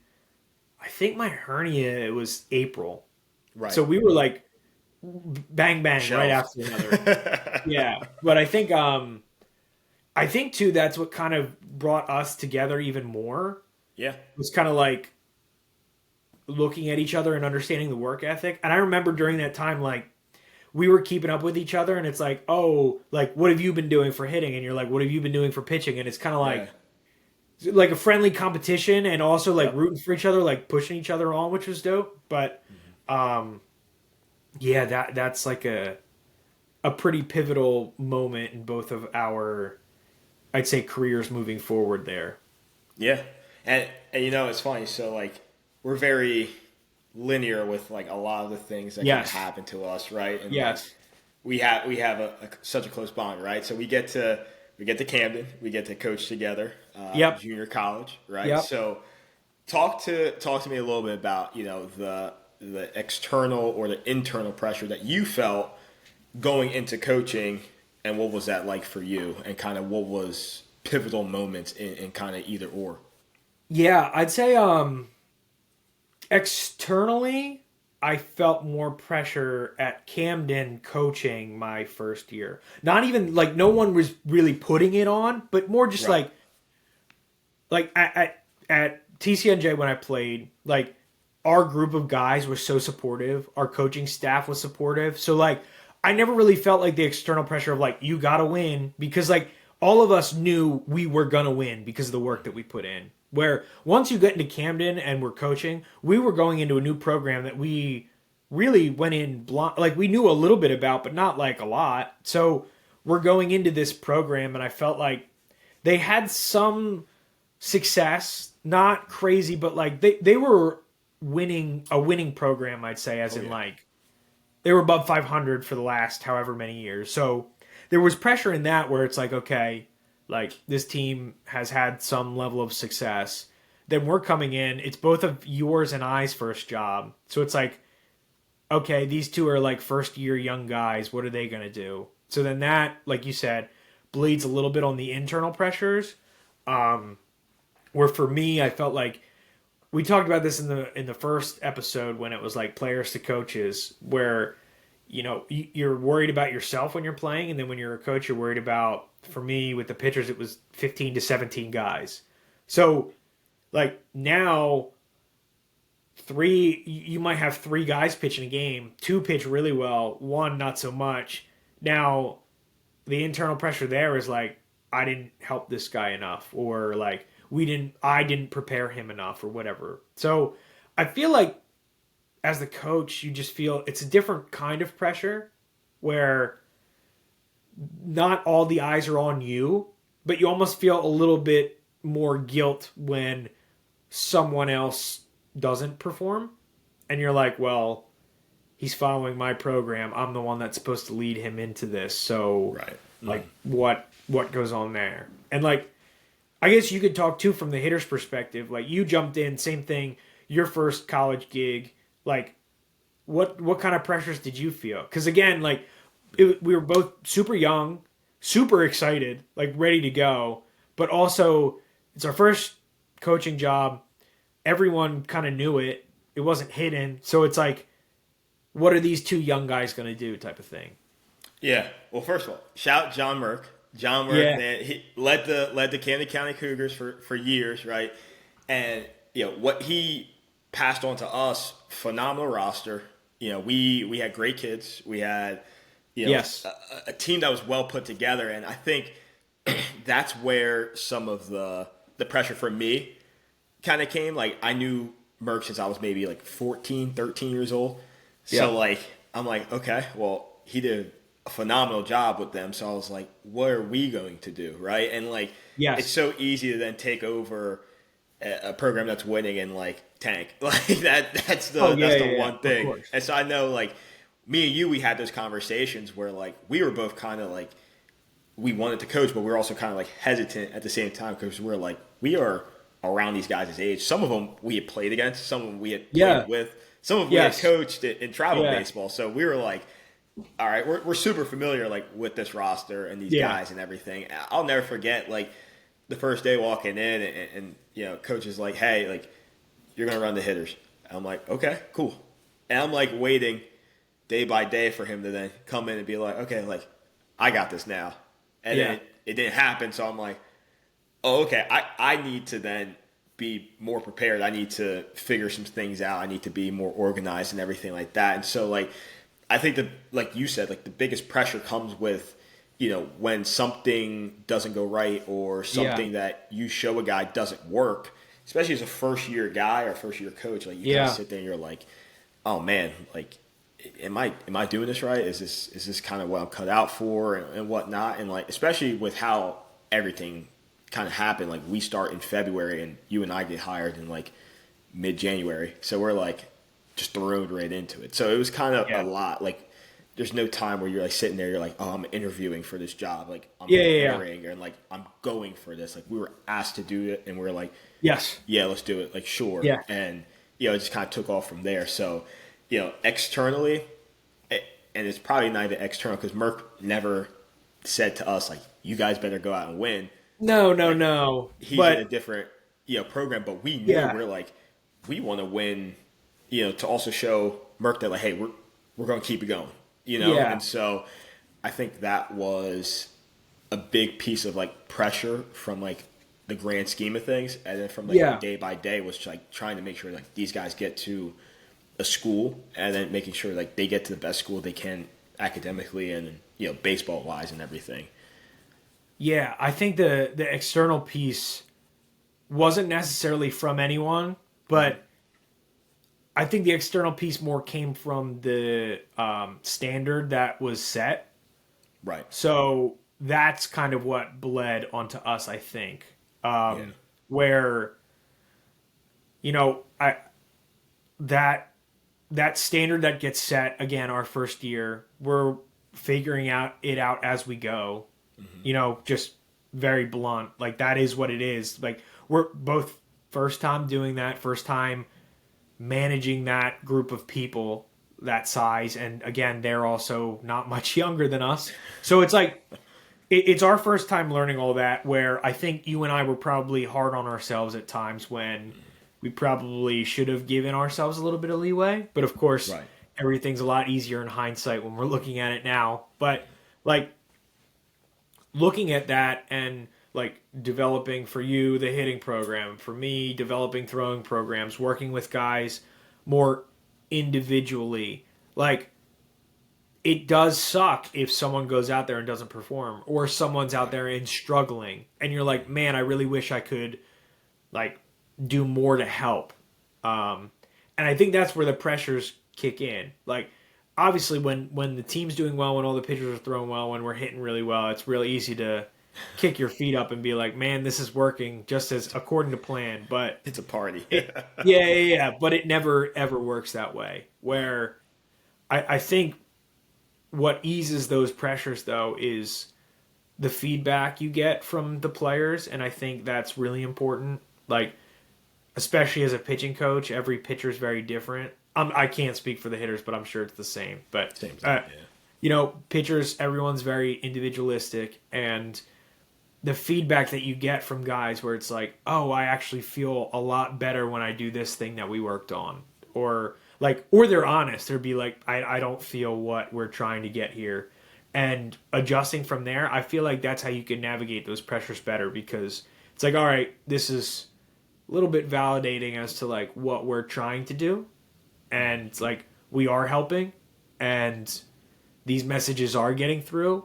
hernia was April. Right. So we were like bang bang right after another. Yeah. But I think too that's what kind of brought us together even more. Yeah. It was kind of like looking at each other and understanding the work ethic. And I remember during that time, like, we were keeping up with each other, and it's like, oh, like, what have you been doing for hitting? And you're like, what have you been doing for pitching? And it's kind of like a friendly competition, and also like rooting for each other, like pushing each other on, which was dope. But yeah, that's like a pretty pivotal moment in both of our, I'd say, careers moving forward there. Yeah. And it's funny. So, like, we're very linear with, like, a lot of the things that can happen to us, right? And yes. Like, we have such a close bond, right? So we get to Camden. We get to coach together. Junior college, right? Yep. So talk to me a little bit about, the external or the internal pressure that you felt going into coaching, and what was that like for you, and kind of what was pivotal moments in kind of either or. Yeah, I'd say externally, I felt more pressure at Camden coaching my first year. Not even like no one was really putting it on, but more just Right. like at TCNJ when I played, like our group of guys was so supportive. Our coaching staff was supportive. So like I never really felt like the external pressure of like you got to win, because like all of us knew we were going to win because of the work that we put in. Where once you get into Camden and we're coaching, we were going into a new program that we really went in blind, like we knew a little bit about, but not like a lot. So we're going into this program, and I felt like they had some success, not crazy, but like they were winning program, I'd say, as Oh in yeah. like they were above 500 for the last however many years. So there was pressure in that where it's like, okay, like this team has had some level of success. Then we're coming in. It's both of yours and I's first job. So it's like, okay, these two are like first year young guys. What are they going to do? So then that, like you said, bleeds a little bit on the internal pressures. Where for me, I felt like we talked about this in the first episode when it was like players to coaches, where you're worried about yourself when you're playing, and then when you're a coach, you're worried about. For me, with the pitchers, it was 15 to 17 guys. So like now, you might have three guys pitching a game, two pitch really well, one not so much. Now the internal pressure there is like, I didn't help this guy enough, or like I didn't prepare him enough, or whatever. So I feel like as the coach, you just feel it's a different kind of pressure where not all the eyes are on you, but you almost feel a little bit more guilt when someone else doesn't perform. And you're like, well, he's following my program. I'm the one that's supposed to lead him into this. So Right. like what goes on there? And like I guess you could talk too from the hitter's perspective. Like you jumped in, same thing, your first college gig. Like what kind of pressures did you feel? Because again, like we were both super young, super excited, like ready to go, but also it's our first coaching job. Everyone kind of knew it. It wasn't hidden, so it's like, what are these two young guys going to do, type of thing. Yeah. Well, first of all, shout John Merck. John Merck, Yeah. man, he led the Camden County Cougars for years, right? And what he passed on to us, phenomenal roster. We had great kids. We had Yes. a team that was well put together, and I think that's where some of the pressure for me kind of came. Like I knew Merck since I was maybe like 14, 13 years old. So Yeah. like I'm like, okay, well, he did a phenomenal job with them. So I was like, what are we going to do, right? And like it's Yes. so easy to then take over a program that's winning and like tank. Like that's the Oh yeah, that's yeah, the yeah. one Of thing. course. And so I know like me and you, we had those conversations where like we were both kind of like we wanted to coach, but we were also kind of like hesitant at the same time because we're like we are around these guys' age. Some of them we had played against, some of them we had Yeah. played with, some of them we had Yes. coached in travel Yeah. baseball. So we were like, all right, we're super familiar like with this roster and these Yeah. guys and everything. I'll never forget like the first day walking in and coach is like, hey, like you're gonna run the hitters. I'm like, okay, cool. And I'm like waiting day by day for him to then come in and be like, okay, like I got this now. And Yeah. then it didn't happen, so I'm like, oh, okay, I need to then be more prepared. I need to figure some things out. I need to be more organized and everything like that. And so like I think that like you said, like the biggest pressure comes with, when something doesn't go right or Yeah. something that you show a guy doesn't work, especially as a first year guy or first year coach, like you kind of Yeah. sit there and you're like, oh man, like am I doing this right? Is this kind of what I'm cut out for and whatnot? And like especially with how everything kind of happened, like we start in February and you and I get hired in like mid January, so we're like just thrown right into it. So it was kind of a Yeah. lot. Like there's no time where you're like sitting there, you're like, oh, I'm interviewing for this job, like I'm Yeah. Yeah. Yeah. preparing and like I'm going for this. Like we were asked to do it, and we're like, Yes. yeah, let's do it. Like sure, Yeah. and it just kind of took off from there. So externally, and it's probably not even external because Merck never said to us like, you guys better go out and win. No. No. Like No. he's in a But different program, but we knew yeah. we're like we want to win, to also show Merck that like, hey, we're going to keep it going, Yeah. and so I think that was a big piece of like pressure from like the grand scheme of things, and then from like Yeah. day by day was like trying to make sure like these guys get to a school and then making sure like they get to the best school they can academically and baseball wise and everything. Yeah. I think the external piece wasn't necessarily from anyone, but I think the external piece more came from the standard that was set. Right. So that's kind of what bled onto us, I think. Yeah. Where I that that standard that gets set again our first year, we're figuring it out as we go. Just very blunt. Like that is what it is. Like we're both first time doing that, first time managing that group of people that size, and again, they're also not much younger than us. So it's like it's our first time learning all that. Where I think you and I were probably hard on ourselves at times when we probably should have given ourselves a little bit of leeway. But of course, Right. everything's a lot easier in hindsight when we're looking at it now. But like looking at that and like developing for you the hitting program, for me developing throwing programs, working with guys more individually, like it does suck if someone goes out there and doesn't perform, or someone's out Right. there and struggling and you're like, man, I really wish I could like do more to help. And I think that's where the pressures kick in. Like obviously when the team's doing well, when all the pitchers are throwing well, when we're hitting really well, it's really easy to kick your feet up and be like, man, this is working just as according to plan. But It's a party. yeah. But it never ever works that way. Where I think what eases those pressures though is the feedback you get from the players, and I think that's really important. Like especially as a pitching coach, every pitcher is very different. I can't speak for the hitters, but I'm sure it's the same. But Same thing. Yeah. pitchers, everyone's very individualistic, and the feedback that you get from guys where it's like, oh, I actually feel a lot better when I do this thing that we worked on, or they're honest. They'll be like, I don't feel what we're trying to get here, and adjusting from there. I feel like that's how you can navigate those pressures better because it's like, all right, this is a little bit validating as to like what we're trying to do, and it's like we are helping, and these messages are getting through.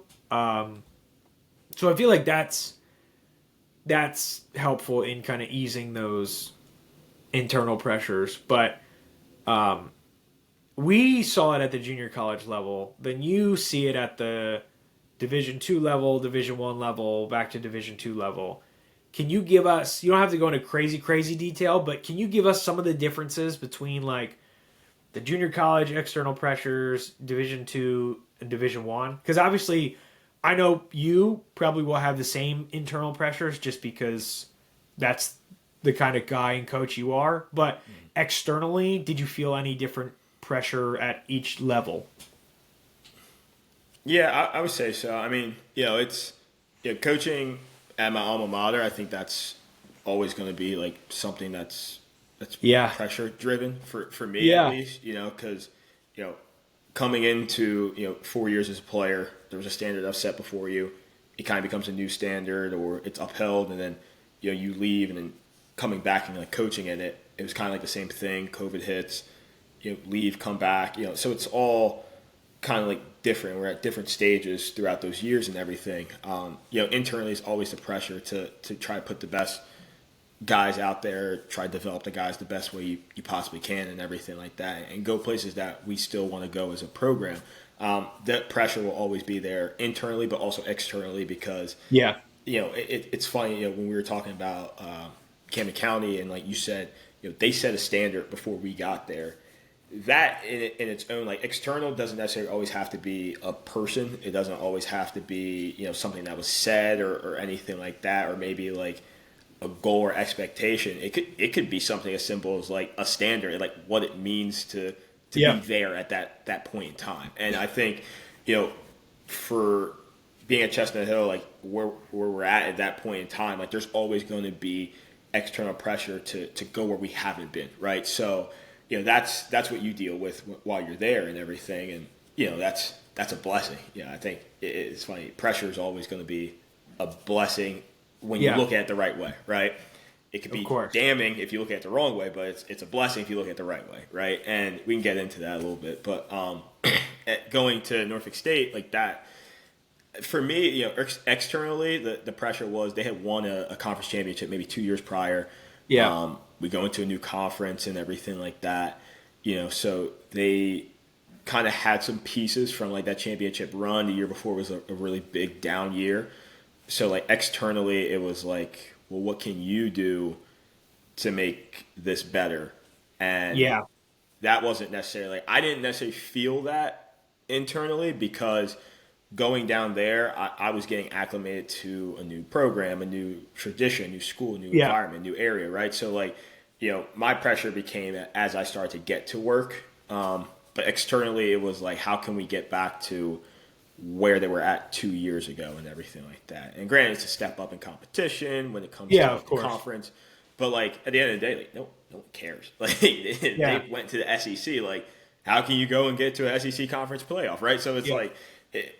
So I feel like that's helpful in kind of easing those internal pressures. But we saw it at the junior college level. Then you see it at the Division 2 level, Division 1 level, back to Division 2 level. Can you give us? You don't have to go into crazy detail, but can you give us some of the differences between like the junior college external pressures, Division 2 and Division 1? Because obviously, I know you probably will have the same internal pressures just because that's the kind of guy and coach you are. But externally, did you feel any different pressure at each level? Yeah, I would say so. I mean, it's coaching at my alma mater. I think that's always going to be like something that's Yeah. pressure driven for me at Yeah. least. Because coming into 4 years as a player, there was a standard I've set before you. It kind of becomes a new standard, or it's upheld, and then you leave, and then coming back and like coaching in it, it was kind of like the same thing. COVID hits, leave, come back. So it's all kind of like different. We're at different stages throughout those years and everything. Internally is always the pressure to try to put the best guys out there, try to develop the guys the best way you possibly can and everything like that, and go places that we still want to go as a program. That pressure will always be there internally, but also externally because, Yeah. it's funny, when we were talking about Camden County and like you said, they set a standard before we got there. That in its own, like external doesn't necessarily always have to be a person. It doesn't always have to be, something that was said or anything like that, or maybe like a goal or expectation. It could be something as simple as like a standard, like what it means to Yeah. be there at that point in time. And I think, for being at Chestnut Hill, like where we're at that point in time, like there's always going to be external pressure to go where we haven't been, right? So, that's what you deal with while you're there and everything, and that's a blessing. I think it's funny. Pressure is always going to be a blessing when you Yeah. look at it the right way, right? It could Of be course. damning if you look at it the wrong way, but it's a blessing if you look at it the right way, right? And we can get into that a little bit, but going to Norfolk State like that, for me, externally, the pressure was they had won a conference championship maybe 2 years prior. Yeah. We go into a new conference and everything like that, so they kind of had some pieces from like that championship run. The year before was a really big down year. So like externally, it was like, well, what can you do to make this better? And Yeah. that wasn't necessarily like, I didn't necessarily feel that internally because going down there, I was getting acclimated to a new program, a new tradition, a new school, a new Yeah. environment, new area, right? So like, my pressure became as I started to get to work. But externally, it was like, how can we get back to where they were at 2 years ago and everything like that? And granted, it's a step up in competition when it comes to Yeah, of like the course. conference, but like at the end of the day, like no one cares. Like they Yeah. went to the SEC. Like, how can you go and get to an SEC conference playoff, right? So it's Yeah. like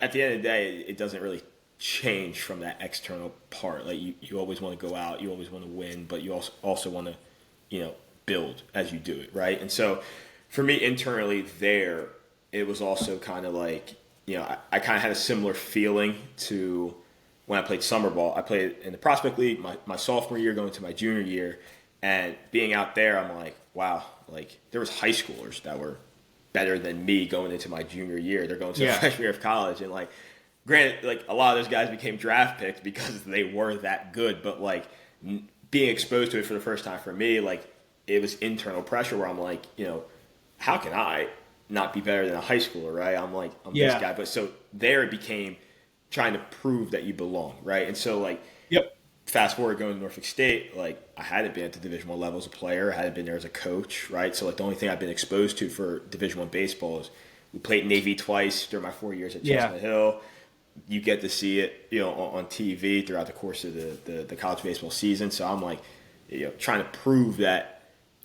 at the end of the day, it doesn't really change from that external part. Like you always want to go out, you always want to win, but you also want to, build as you do it, right? And so for me internally there, it was also kind of like, I kind of had a similar feeling to when I played summer ball. I played in the prospect league my sophomore year going to my junior year, and being out there, I'm like, wow, like there was high schoolers that were better than me going into my junior year. They're going to their Yeah. freshman year of college, and like, granted, like a lot of those guys became draft picks because they were that good. But like being exposed to it for the first time for me, like it was internal pressure where I'm like, how can I not be better than a high schooler, right? I'm like, I'm this Yeah. guy. But so there it became trying to prove that you belong, right? And so like Yep. fast forward going to Norfolk State, like I hadn't been at the Division One level as a player, I hadn't been there as a coach, right? So like the only thing I've been exposed to for Division One baseball is we played Navy twice during my 4 years at Yeah. Chestnut Hill. You get to see it, on TV throughout the course of the college baseball season. So I'm like, trying to prove that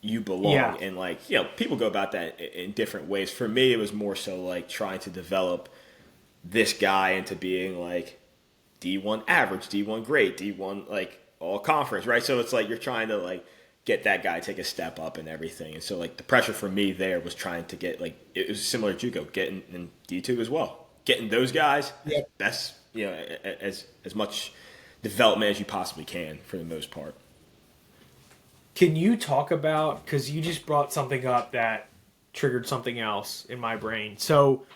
you Yeah. belong, and like, people go about that in different ways. For me, it was more so like trying to develop this guy into being like D1 average, D1 great, D1 like all conference, right? So it's like you're trying to like get that guy take a step up and everything. And so like the pressure for me there was trying to get like it was similar to Juco, getting in D2 as well, getting those guys as Yep. best as much development as you possibly can for the most part. Can you talk about, because you just brought something up that triggered something else in my brain. So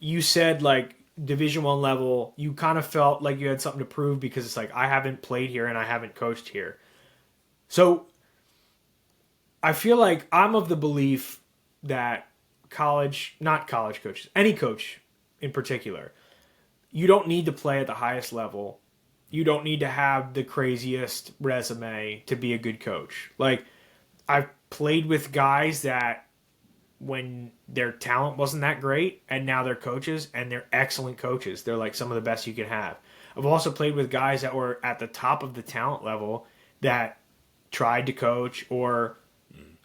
you said like Division One level, you kind of felt like you had something to prove because it's like I haven't played here and I haven't coached here. So I feel like I'm of the belief that college, not college coaches, any coach in particular, you don't need to play at the highest level. You don't need to have the craziest resume to be a good coach. Like I've played with guys that when their talent wasn't that great and now they're coaches and they're excellent coaches. They're like some of the best you can have. I've also played with guys that were at the top of the talent level that tried to coach, or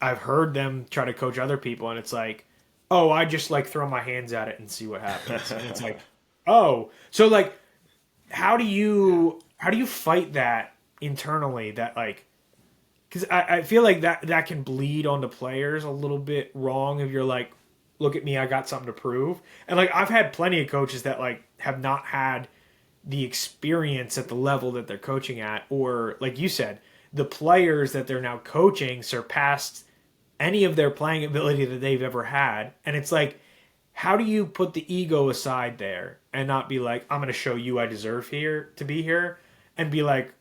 I've heard them try to coach other people and it's like, "Oh, I just like throw my hands at it and see what happens." And it's like, "Oh, so like how do you fight that internally that like because I feel like that can bleed onto players a little bit wrong if you're like, look at me, I got something to prove. And like I've had plenty of coaches that like have not had the experience at the level that they're coaching at, or like you said, the players that they're now coaching surpassed any of their playing ability that they've ever had. And it's like, how do you put the ego aside there and not be like, I'm going to show you I deserve here to be here, and be like,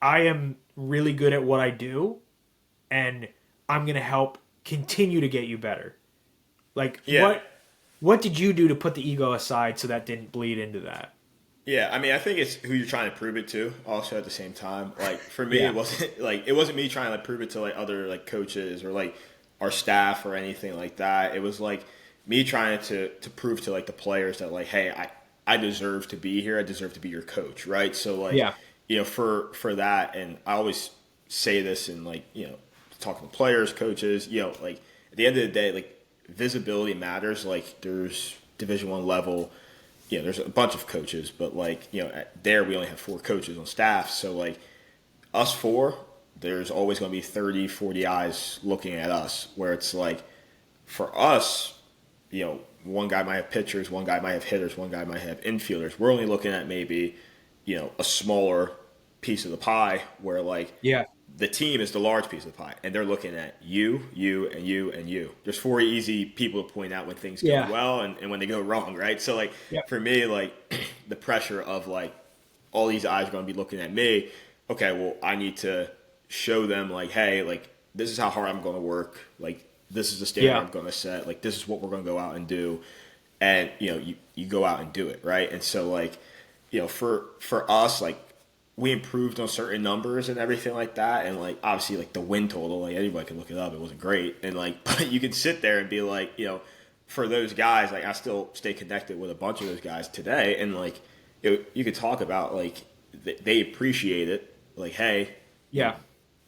I am really good at what I do and I'm going to help continue to get you better. Like Yeah. what did you do to put the ego aside so that didn't bleed into that? Yeah, I mean, I think it's who you're trying to prove it to. Also, at the same time, like for me, Yeah. it wasn't me trying to prove it to like other like coaches or like our staff or anything like that. It was like me trying to prove to like the players that like, hey, I deserve to be here. I deserve to be your coach, right? So like, Yeah. for that, and I always say this in like talking to players, coaches, like at the end of the day, like visibility matters. Like there's Division One level. There's a bunch of coaches, but like, there we only have 4 coaches on staff. So like us 4, there's always going to be 30, 40 eyes looking at us, where it's like for us, one guy might have pitchers, one guy might have hitters, one guy might have infielders. We're only looking at maybe, a smaller piece of the pie where like Yeah. the team is the large piece of the pie, and they're looking at you, you, and you, and you. There's four easy people to point out when things go Yeah. well and when they go wrong, right? So like Yep. for me, like the pressure of like all these eyes are going to be looking at me. Okay, well, I need to show them like, hey, like this is how hard I'm going to work. Like this is the standard Yeah. I'm going to set. Like this is what we're going to go out and do, and you go out and do it, right? And so like for us, like we improved on certain numbers and everything like that, and like obviously like the win total, like anybody can look it up, it wasn't great, and like but you can sit there and be like, for those guys, like I still stay connected with a bunch of those guys today, and like you could talk about like they appreciate it, like hey, Yeah.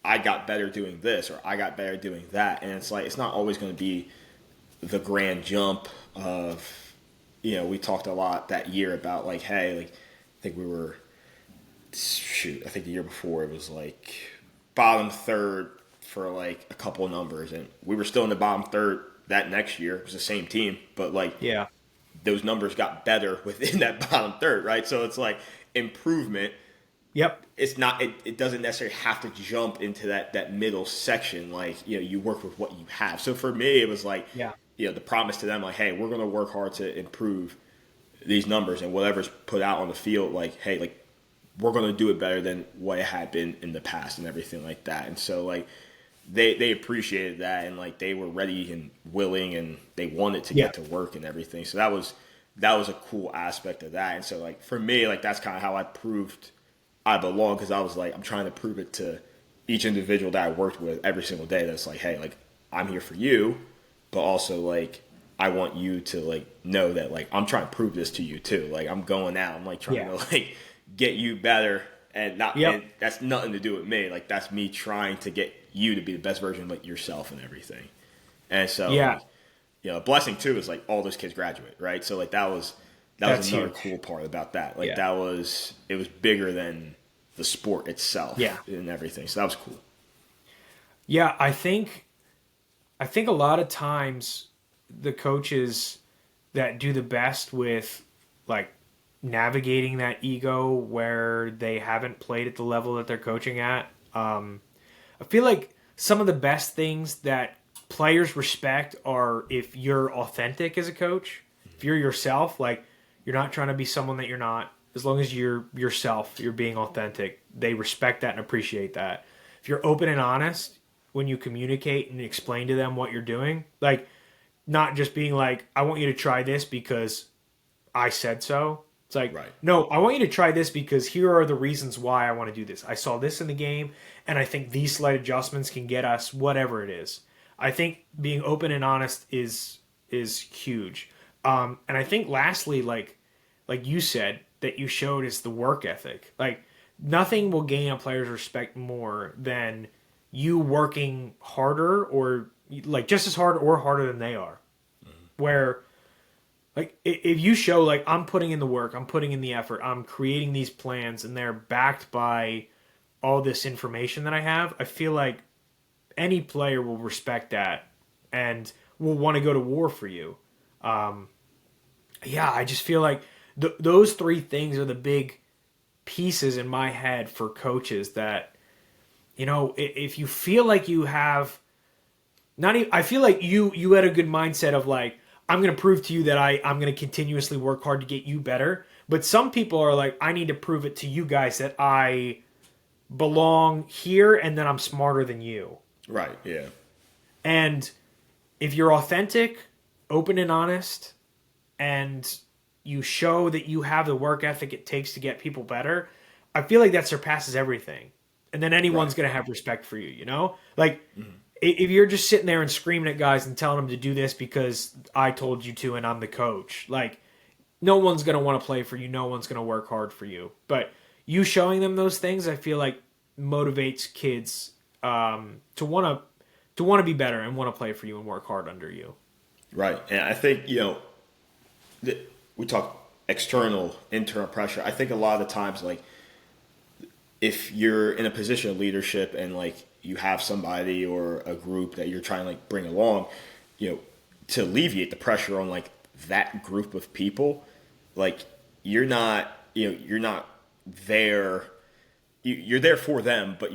I got better doing this or I got better doing that, and it's like it's not always going to be the grand jump of we talked a lot that year about like hey, like I think we were I think the year before it was like bottom third for like a couple of numbers, and we were still in the bottom third that next year. It was the same team, but like Yeah. those numbers got better within that bottom third, right? So it's like improvement. Yep. It's not. It doesn't necessarily have to jump into that middle section. Like you work with what you have. So for me, it was like Yeah. the promise to them, like, hey, we're going to work hard to improve these numbers, and whatever's put out on the field, like, hey, like we're going to do it better than what it had been in the past and everything like that. And so like they appreciated that, and like they were ready and willing, and they wanted to Yeah. get to work and everything. So that was a cool aspect of that. And so like for me, like that's kind of how I proved I belong, because I was like I'm trying to prove it to each individual that I worked with every single day. That's like, hey, like I'm here for you, but also like I want you to like know that like I'm trying to prove this to you too. Like I'm going out, I'm like trying Yeah. to like get you better, and not Yep. and that's nothing to do with me. Like that's me trying to get you to be the best version of like yourself and everything. And so Yeah. like a blessing too is like all those kids graduate, right? So like that was That's another huge. cool part about that. Like Yeah. it was bigger than the sport itself Yeah. and everything. So that was cool. Yeah. I think a lot of times the coaches that do the best with like navigating that ego where they haven't played at the level that they're coaching at. I feel like some of the best things that players respect are if you're authentic as a coach, if you're yourself, like you're not trying to be someone that you're not. As long as you're yourself, you're being authentic. They respect that and appreciate that. If you're open and honest when you communicate and explain to them what you're doing, like not just being like, I want you to try this because I said so. It's like, Right. no, I want you to try this because here are the reasons why I want to do this. I saw this in the game, and I think these slight adjustments can get us whatever it is. I think being open and honest is huge. And I think lastly, like you said, that you showed is the work ethic. Like nothing will gain a player's respect more than you working harder or like just as hard or harder than they are. Where like if you show like I'm putting in the work, I'm putting in the effort, I'm creating these plans, and they're backed by all this information that I have, I feel like any player will respect that and will want to go to war for you. Yeah, I just feel like those three things are the big pieces in my head for coaches that if you feel like you have not even, I feel like you had a good mindset of like I'm going to prove to you that I'm going to continuously work hard to get you better. But some people are like, I need to prove it to you guys that I belong here and that I'm smarter than you. Right. Yeah. And if you're authentic, open and honest, and you show that you have the work ethic it takes to get people better, I feel like that surpasses everything. And then anyone's Right. going to have respect for you, Like, if you're just sitting there and screaming at guys and telling them to do this because I told you to and I'm the coach, like, no one's going to want to play for you. No one's going to work hard for you. But you showing them those things, I feel like motivates kids to want to be better and want to play for you and work hard under you. Right. And I think we talk external, internal pressure. I think a lot of the times, like if you're in a position of leadership and like you have somebody or a group that you're trying to like bring along, to alleviate the pressure on like that group of people, like you're not there, you're there for them, but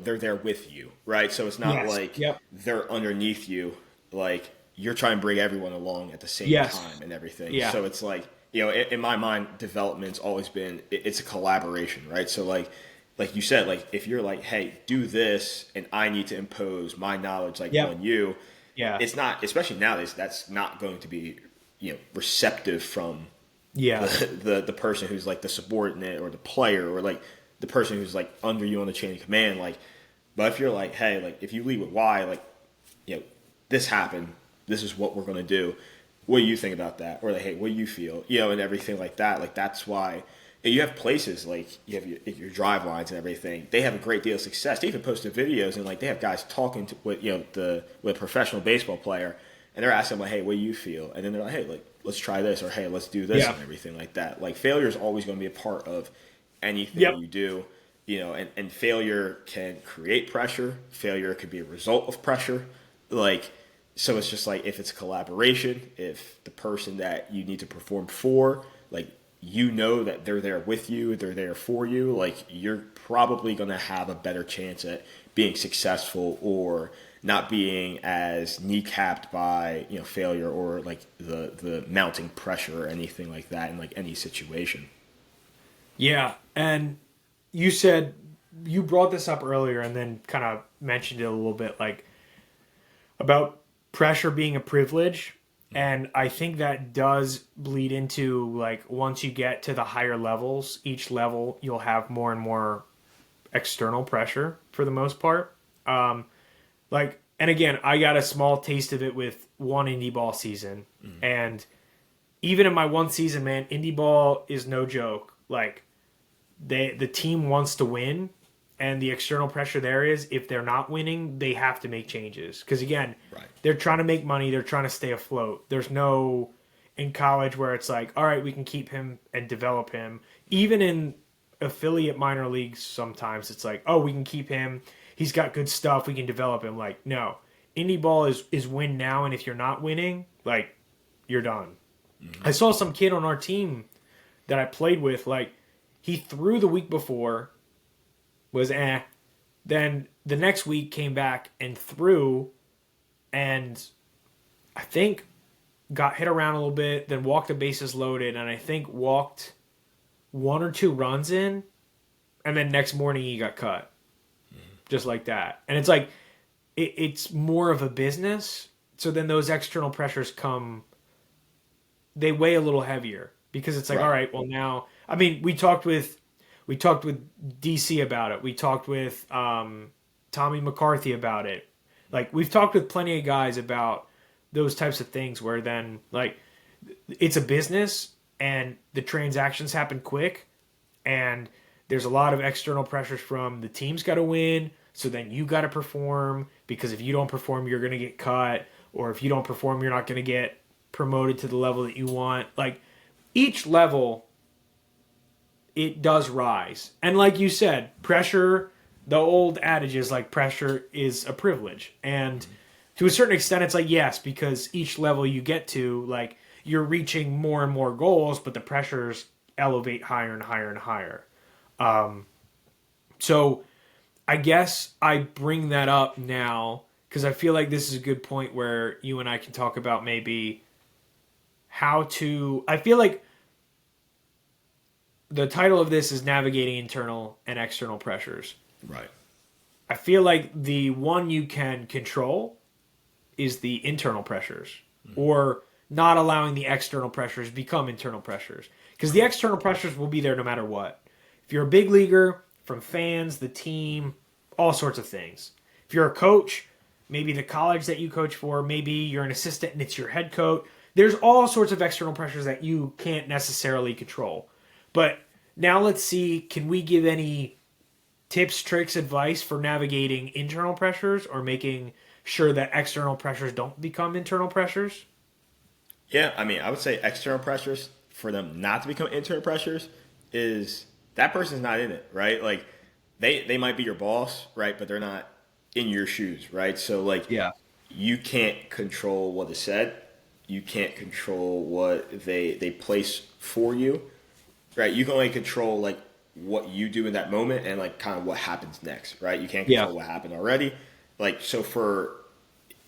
they're there with you, right? So it's not Yes. like Yep. they're underneath you, like you're trying to bring everyone along at the same time Yes. and everything. Yeah. So it's like, in my mind, development's always been it's a collaboration, right? So like you said, like if you're like, hey, do this, and I need to impose my knowledge like Yep. on you, Yeah. it's not, especially nowadays, that's not going to be receptive from Yeah. the person who's like the subordinate or the player or like the person who's like under you on the chain of command. Like, but if you're like, hey, like if you lead with why, like, this happened, this is what we're gonna do. What do you think about that? Or like, hey, what do you feel? And everything like that. Like that's why you have places like you have your drive lines and everything. They have a great deal of success. They even posted videos and like they have guys talking to with with a professional baseball player, and they're asking like, hey, what do you feel? And then they're like, hey, like let's try this, or hey, let's do this, Yeah. and everything like that. Like failure is always going to be a part of anything Yep. you do. And failure can create pressure. Failure could be a result of pressure. Like, so it's just like if it's a collaboration, if the person that you need to perform for, like, that they're there with you, they're there for you, like, you're probably going to have a better chance at being successful or not being as kneecapped by, failure or like the mounting pressure or anything like that in like any situation. Yeah. And you brought this up earlier and then kind of mentioned it a little bit, like about pressure being a privilege. And I think that does bleed into like once you get to the higher levels, each level you'll have more and more external pressure for the most part. Like, and again, I got a small taste of it with one indie ball season. And even in my one season, man, indie ball is no joke. Like, the team wants to win, and the external pressure there is if they're not winning, they have to make changes. Because again, Right. they're trying to make money, they're trying to stay afloat. There's no in college where it's like, all right, we can keep him and develop him. Even in affiliate minor leagues, sometimes it's like, oh, we can keep him. He's got good stuff. We can develop him. Like, no, indie ball is win now, and if you're not winning, like, you're done. I saw some kid on our team that I played with, like, he threw the week before, was then the next week came back and threw, and I think got hit around a little bit, then walked the bases loaded, and I think walked one or two runs in, and then next morning he got cut. Just like that. And it's like, it's more of a business. So then those external pressures come, they weigh a little heavier because it's like, all Right. right, well now, I mean, we talked with DC about it. We talked with Tommy McCarthy about it. Like we've talked with plenty of guys about those types of things where then like it's a business and the transactions happen quick and there's a lot of external pressures from the team's got to win, so then you got to perform because if you don't perform you're going to get cut, or if you don't perform you're not going to get promoted to the level that you want. Like each level it does rise. And like you said, pressure, the old adage is like pressure is a privilege. And to a certain extent, it's like, yes, because each level you get to, like, you're reaching more and more goals, but the pressures elevate higher and higher and higher. So I guess I bring that up now because I feel like this is a good point where you and I can talk about maybe how to. I feel like the title of this is navigating internal and external pressures. Right. I feel like the one you can control is the internal pressures, or not allowing the external pressures become internal pressures, because the external pressures will be there no matter what. If you're a big leaguer, from fans, the team, all sorts of things. If you're a coach, maybe the college that you coach for, maybe you're an assistant and it's your head coach. There's all sorts of external pressures that you can't necessarily control. But now let's see, can we give any tips, tricks, advice for navigating internal pressures or making sure that external pressures don't become internal pressures? Yeah, I mean, I would say external pressures for them not to become internal pressures is that person's not in it, right? Like they might be your boss, right? But they're not in your shoes, right? So like Yeah. you can't control what is said. You can't control what they place for you, right? You can only control like what you do in that moment and like kind of what happens next, right? You can't Yeah. control what happened already. Like so for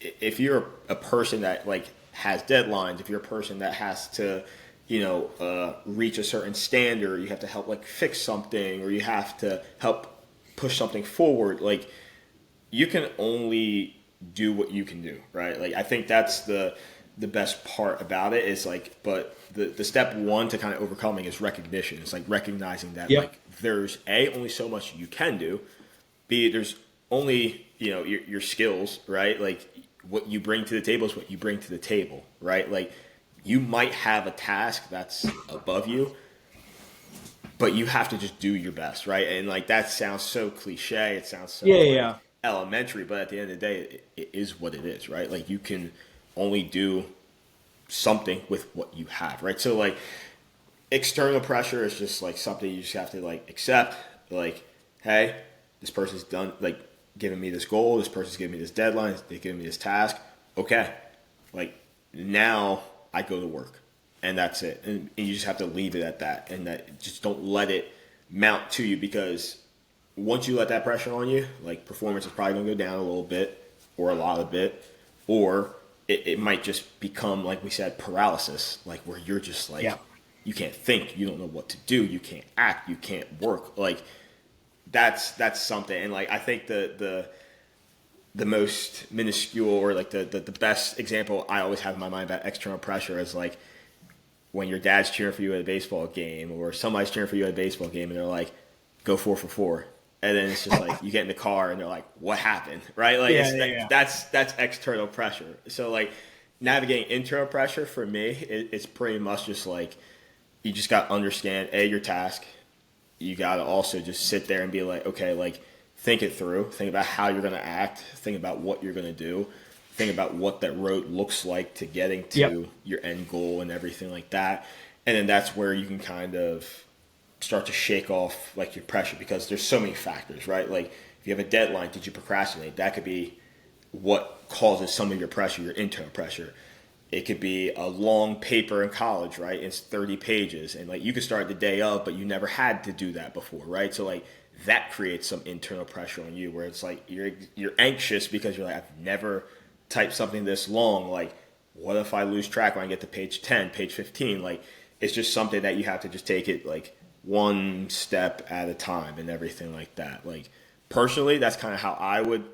if you're a person that like has deadlines, if you're a person that has to, reach a certain standard, you have to help like fix something, or you have to help push something forward. Like you can only do what you can do, right? Like I think that's the best part about it is like, but the step one to kind of overcoming is recognition. It's like recognizing that Yep. like there's only so much you can do. B, there's only your skills, right? Like what you bring to the table is what you bring to the table, right? Like you might have a task that's above you, but you have to just do your best, right? And like that sounds so cliche. It sounds so Yeah. Yeah. like Yeah. elementary, but at the end of the day, it is what it is, right? Like you can only do something with what you have, right? So like external pressure is just like something you just have to like accept. Like, hey, this person's done like giving me this goal. This person's giving me this deadline. They're giving me this task. Okay, like now I go to work, and that's it. And you just have to leave it at that, and that just don't let it mount to you because once you let that pressure on you, like performance is probably gonna go down a little bit or a lot of bit, or it might just become like we said paralysis, like where you're just like Yeah. you can't think, you don't know what to do, you can't act, you can't work. Like that's something, and like I think the most minuscule or like the best example I always have in my mind about external pressure is like when your dad's cheering for you at a baseball game or somebody's cheering for you at a baseball game and they're like, go 4 for 4. And then it's just like you get in the car and they're like, what happened? Right? Like Yeah. Yeah. that's external pressure. So like navigating internal pressure for me, it's pretty much just like you just got to understand your task. You got to also just sit there and be like, okay, like think it through. Think about how you're going to act. Think about what you're going to do. Think about what that road looks like to getting Yep. to your end goal and everything like that. And then that's where you can kind of start to shake off like your pressure because there's so many factors, right? Like if you have a deadline, did you procrastinate? That could be what causes some of your pressure, your internal pressure. It could be a long paper in college, right? It's 30 pages and like you could start the day of, but you never had to do that before, right? So like that creates some internal pressure on you where it's like you're anxious because you're like, I've never typed something this long. Like what if I lose track when I get to page 10, page 15? Like it's just something that you have to just take it like one step at a time and everything like that. Like personally, that's kind of how I would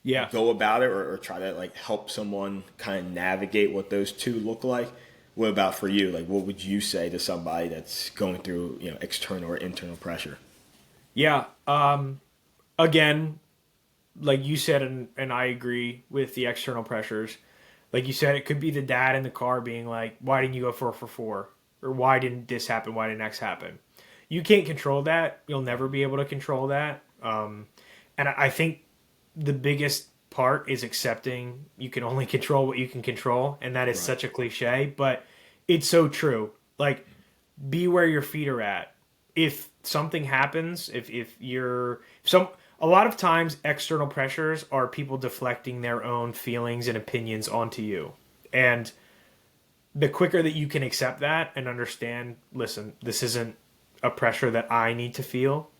Yeah. go about it or try to like help someone kind of navigate what those two look like. What about for you? Like what would you say to somebody that's going through, external or internal pressure? Yeah. Again, like you said, and I agree with the external pressures. Like you said, it could be the dad in the car being like, "Why didn't you go 4 for 4?" Or "Why didn't this happen? Why didn't X happen?" You can't control that. You'll never be able to control that. And I think the biggest part is accepting you can only control what you can control, and that is Right. such a cliche, but it's so true. Like, be where your feet are at. If something happens, if you're some a lot of times external pressures are people deflecting their own feelings and opinions onto you. And the quicker that you can accept that and understand, listen, this isn't a pressure that I need to feel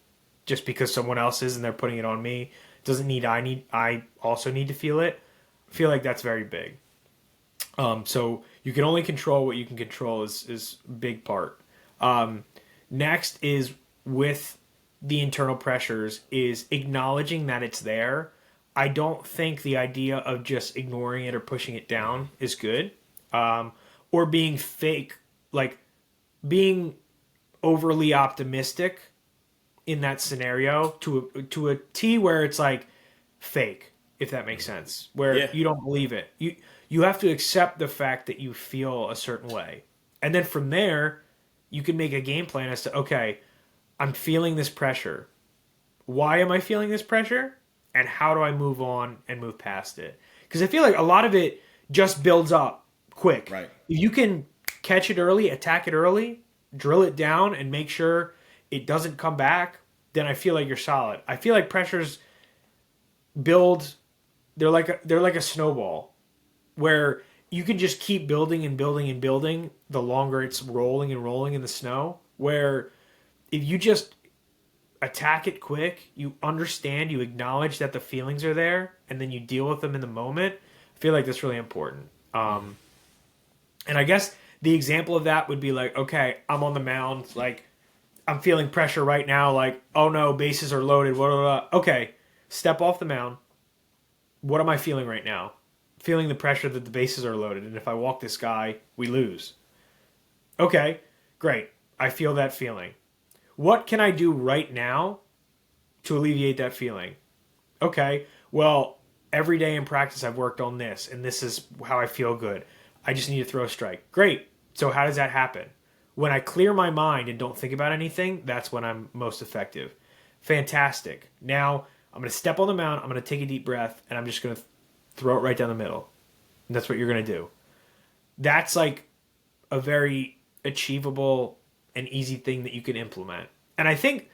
just because someone else is and they're putting it on me. Doesn't need I also need to feel it. I feel like that's very big. So you can only control what you can control is a big part. Next is with the internal pressures is acknowledging that it's there. I don't think the idea of just ignoring it or pushing it down is good. Or being fake, like being overly optimistic in that scenario to a T where it's like fake, if that makes sense, where Yeah. you don't believe it. You have to accept the fact that you feel a certain way, and then from there, you can make a game plan as to okay, I'm feeling this pressure. Why am I feeling this pressure? And how do I move on and move past it? Because I feel like a lot of it just builds up quick. Right. If you can catch it early, attack it early, drill it down, and make sure it doesn't come back, then I feel like you're solid. I feel like pressures build. They're like a snowball where you can just keep building and building and building the longer it's rolling and rolling in the snow. Where if you just attack it quick, you understand, you acknowledge that the feelings are there, and then you deal with them in the moment. I feel like that's really important. And I guess the example of that would be like, okay, I'm on the mound, like I'm feeling pressure right now, like, oh no, bases are loaded, blah, blah, blah. Okay, step off the mound. What am I feeling right now? Feeling the pressure that the bases are loaded, and if I walk this guy, we lose. Okay, great. I feel that feeling. What can I do right now to alleviate that feeling? Okay, well, every day in practice I've worked on this, and this is how I feel good. I just need to throw a strike. Great. So how does that happen? When I clear my mind and don't think about anything, that's when I'm most effective. Fantastic. Now I'm going to step on the mound, I'm going to take a deep breath, and I'm just going to throw it right down the middle. And that's what you're going to do. That's like a very achievable and easy thing that you can implement. And I think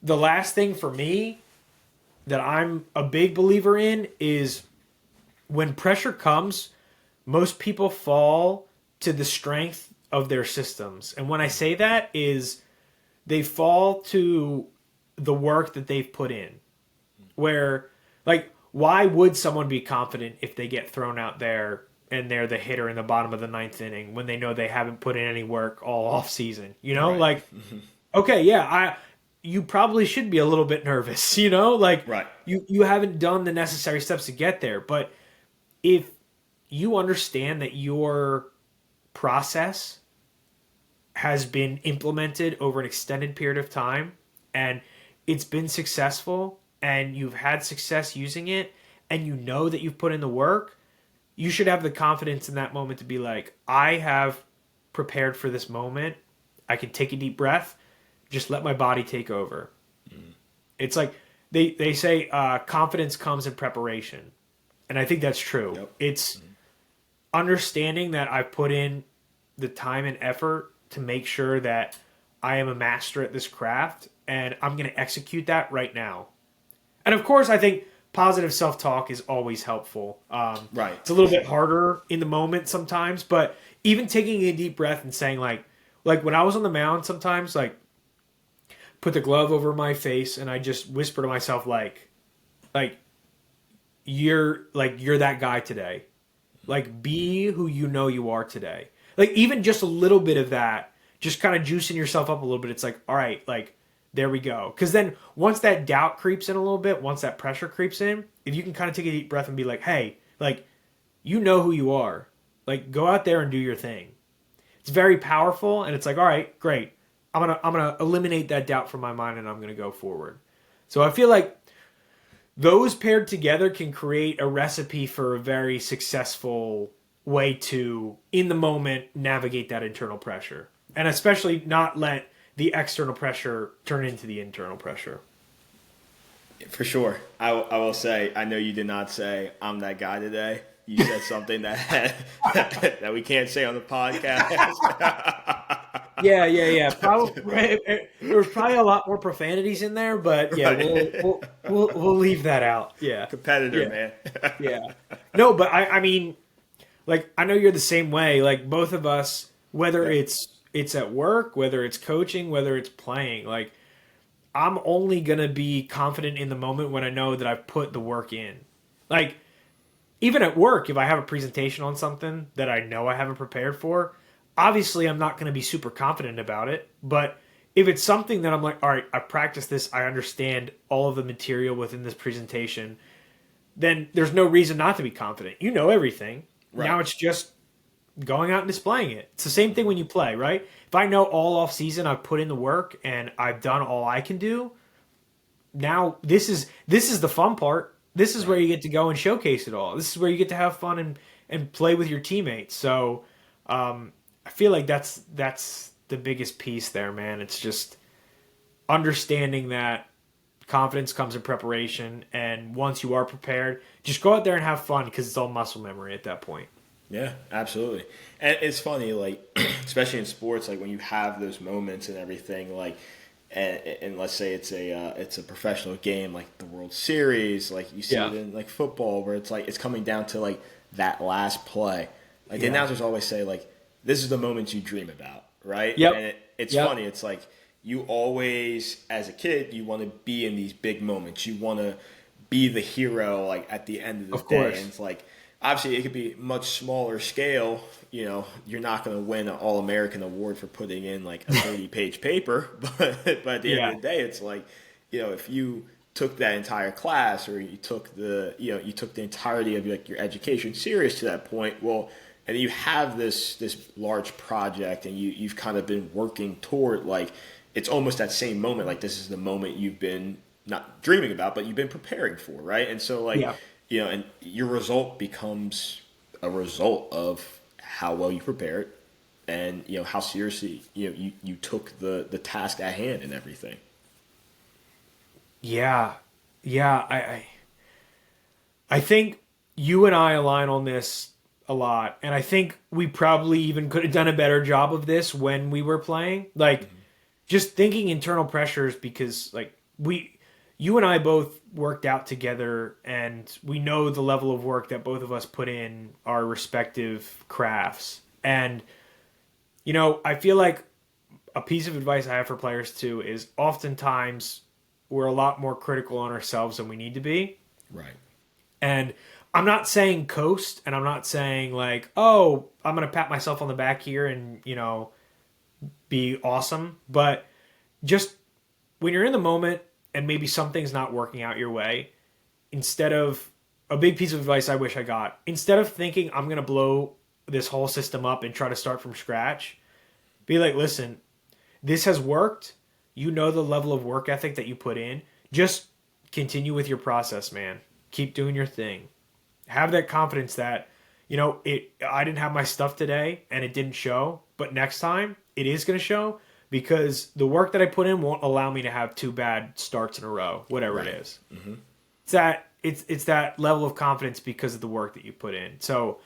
the last thing for me that I'm a big believer in is when pressure comes, most people fall to the strength of their systems. And when I say that is they fall to the work that they've put in. Where, like, why would someone be confident if they get thrown out there and they're the hitter in the bottom of the ninth inning when they know they haven't put in any work all off season? You know, right. like, okay, yeah, you probably should be a little bit nervous, you know, like Right. you haven't done the necessary steps to get there. But if you understand that your process has been implemented over an extended period of time and it's been successful and you've had success using it and you know that you've put in the work, you should have the confidence in that moment to be like, I have prepared for this moment. I can take a deep breath. Just let my body take over. It's like they say confidence comes in preparation. And I think that's true. Yep. It's understanding that I've put in the time and effort to make sure that I am a master at this craft and I'm going to execute that right now. And of course, I think positive self-talk is always helpful. Right. It's a little bit harder in the moment sometimes, but even taking a deep breath and saying like when I was on the mound sometimes, like put the glove over my face and I just whisper to myself like you're that guy today. Like be who you know you are today. Like even just a little bit of that, just kind of juicing yourself up a little bit. It's like, all right, like there we go. Because then once that doubt creeps in a little bit, once that pressure creeps in, if you can kind of take a deep breath and be like, hey, like you know who you are. Like go out there and do your thing. It's very powerful and it's like, all right, great. I'm gonna eliminate that doubt from my mind and I'm gonna go forward. So I feel like those paired together can create a recipe for a very successful way to, in the moment, navigate that internal pressure. And especially not let the external pressure turn into the internal pressure. For sure. I will say, I know you did not say, I'm that guy today. You said something that that we can't say on the podcast. Yeah. Probably, there was probably a lot more profanities in there, but yeah, Right. we'll leave that out. Yeah. Competitor, Yeah. man. Yeah. No, but I mean, like I know you're the same way. Like both of us, whether it's at work, whether it's coaching, whether it's playing, like I'm only gonna be confident in the moment when I know that I've put the work in. Like even at work, if I have a presentation on something that I know I haven't prepared for, obviously I'm not gonna be super confident about it. But if it's something that I'm like, all right, I practiced this, I understand all of the material within this presentation, then there's no reason not to be confident. You know everything. Right. Now it's just going out and displaying it. It's the same thing when you play, right? If I know all off season I've put in the work and I've done all I can do, now this is the fun part. This is where you get to go and showcase it all. This is where you get to have fun and play with your teammates. So I feel like that's the biggest piece there, man. It's just understanding that confidence comes in preparation, and once you are prepared, just go out there and have fun because it's all muscle memory at that point. Yeah, absolutely. And it's funny, like, especially in sports, like when you have those moments and everything, like, and let's say it's a professional game like the World Series, like you see it in like football where it's like it's coming down to like that last play. Like the announcers always say, like, this is the moment you dream about, right? Yep. And it's funny. It's like you always, as a kid, you want to be in these big moments. You want to be the hero, like at the end of the Of day. And course. it's like, obviously, it could be much smaller scale. You know, you're not going to win an All American award for putting in like a 30-page paper, but at the end Yeah. of the day, it's like, you know, if you took that entire class or you took you took the entirety of like your education serious to that point, well, and you have this large project and you've kind of been working toward, like, it's almost that same moment, like this is the moment you've been not dreaming about but you've been preparing for, right? And so, like, Yeah. you know, and your result becomes a result of how well you prepared and, you know, how seriously, you know, you took the task at hand and everything. Yeah. Yeah. I think you and I align on this a lot. And I think we probably even could have done a better job of this when we were playing. Like, just thinking internal pressures, because like you and I both worked out together and we know the level of work that both of us put in our respective crafts. And I feel like a piece of advice I have for players too is oftentimes we're a lot more critical on ourselves than we need to be. Right. And I'm not saying coast, and I'm not saying like, oh, I'm going to pat myself on the back here and, be awesome. But just when you're in the moment and maybe something's not working out your way, instead of a big piece of advice I wish I got, instead of thinking I'm going to blow this whole system up and try to start from scratch, be like, listen, this has worked. You know the level of work ethic that you put in. Just continue with your process, man. Keep doing your thing. Have that confidence that, I didn't have my stuff today and it didn't show, but next time it is going to show because the work that I put in won't allow me to have two bad starts in a row, whatever it Right. is. It's that level of confidence because of the work that you put in. So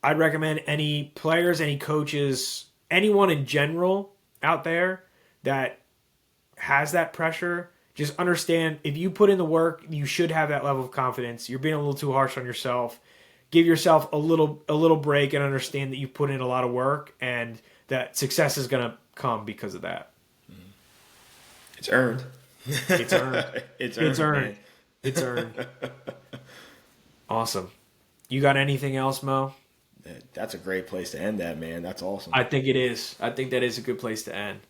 I'd recommend any players, any coaches, anyone in general out there that has that pressure, just understand if you put in the work, you should have that level of confidence. You're being a little too harsh on yourself. Give yourself a little break and understand that you put in a lot of work and that success is going to come because of that. It's earned. It's earned. It's It's earned, earned. man. It's earned. Awesome. You got anything else, Mo? That's a great place to end that, man. That's awesome. I think it is. I think that is a good place to end.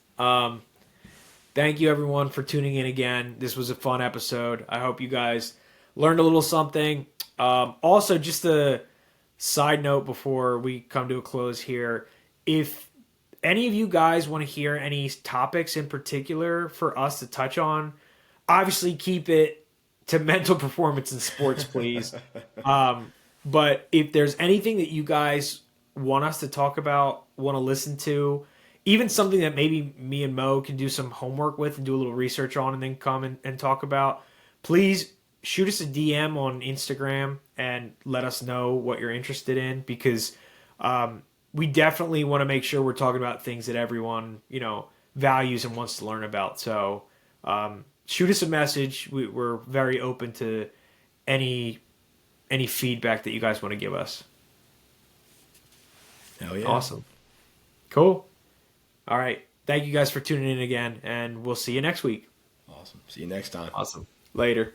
Thank you, everyone, for tuning in again. This was a fun episode. I hope you guys learned a little something. Also, just a side note before we come to a close here. If any of you guys want to hear any topics in particular for us to touch on, obviously keep it to mental performance in sports, please. But if there's anything that you guys want us to talk about, want to listen to, even something that maybe me and Mo can do some homework with and do a little research on and then come and talk about, please shoot us a DM on Instagram and let us know what you're interested in because we definitely want to make sure we're talking about things that everyone, values and wants to learn about. So shoot us a message. We're very open to any feedback that you guys want to give us. Hell yeah. Awesome. Cool. All right. Thank you guys for tuning in again, and we'll see you next week. Awesome. See you next time. Awesome. Later.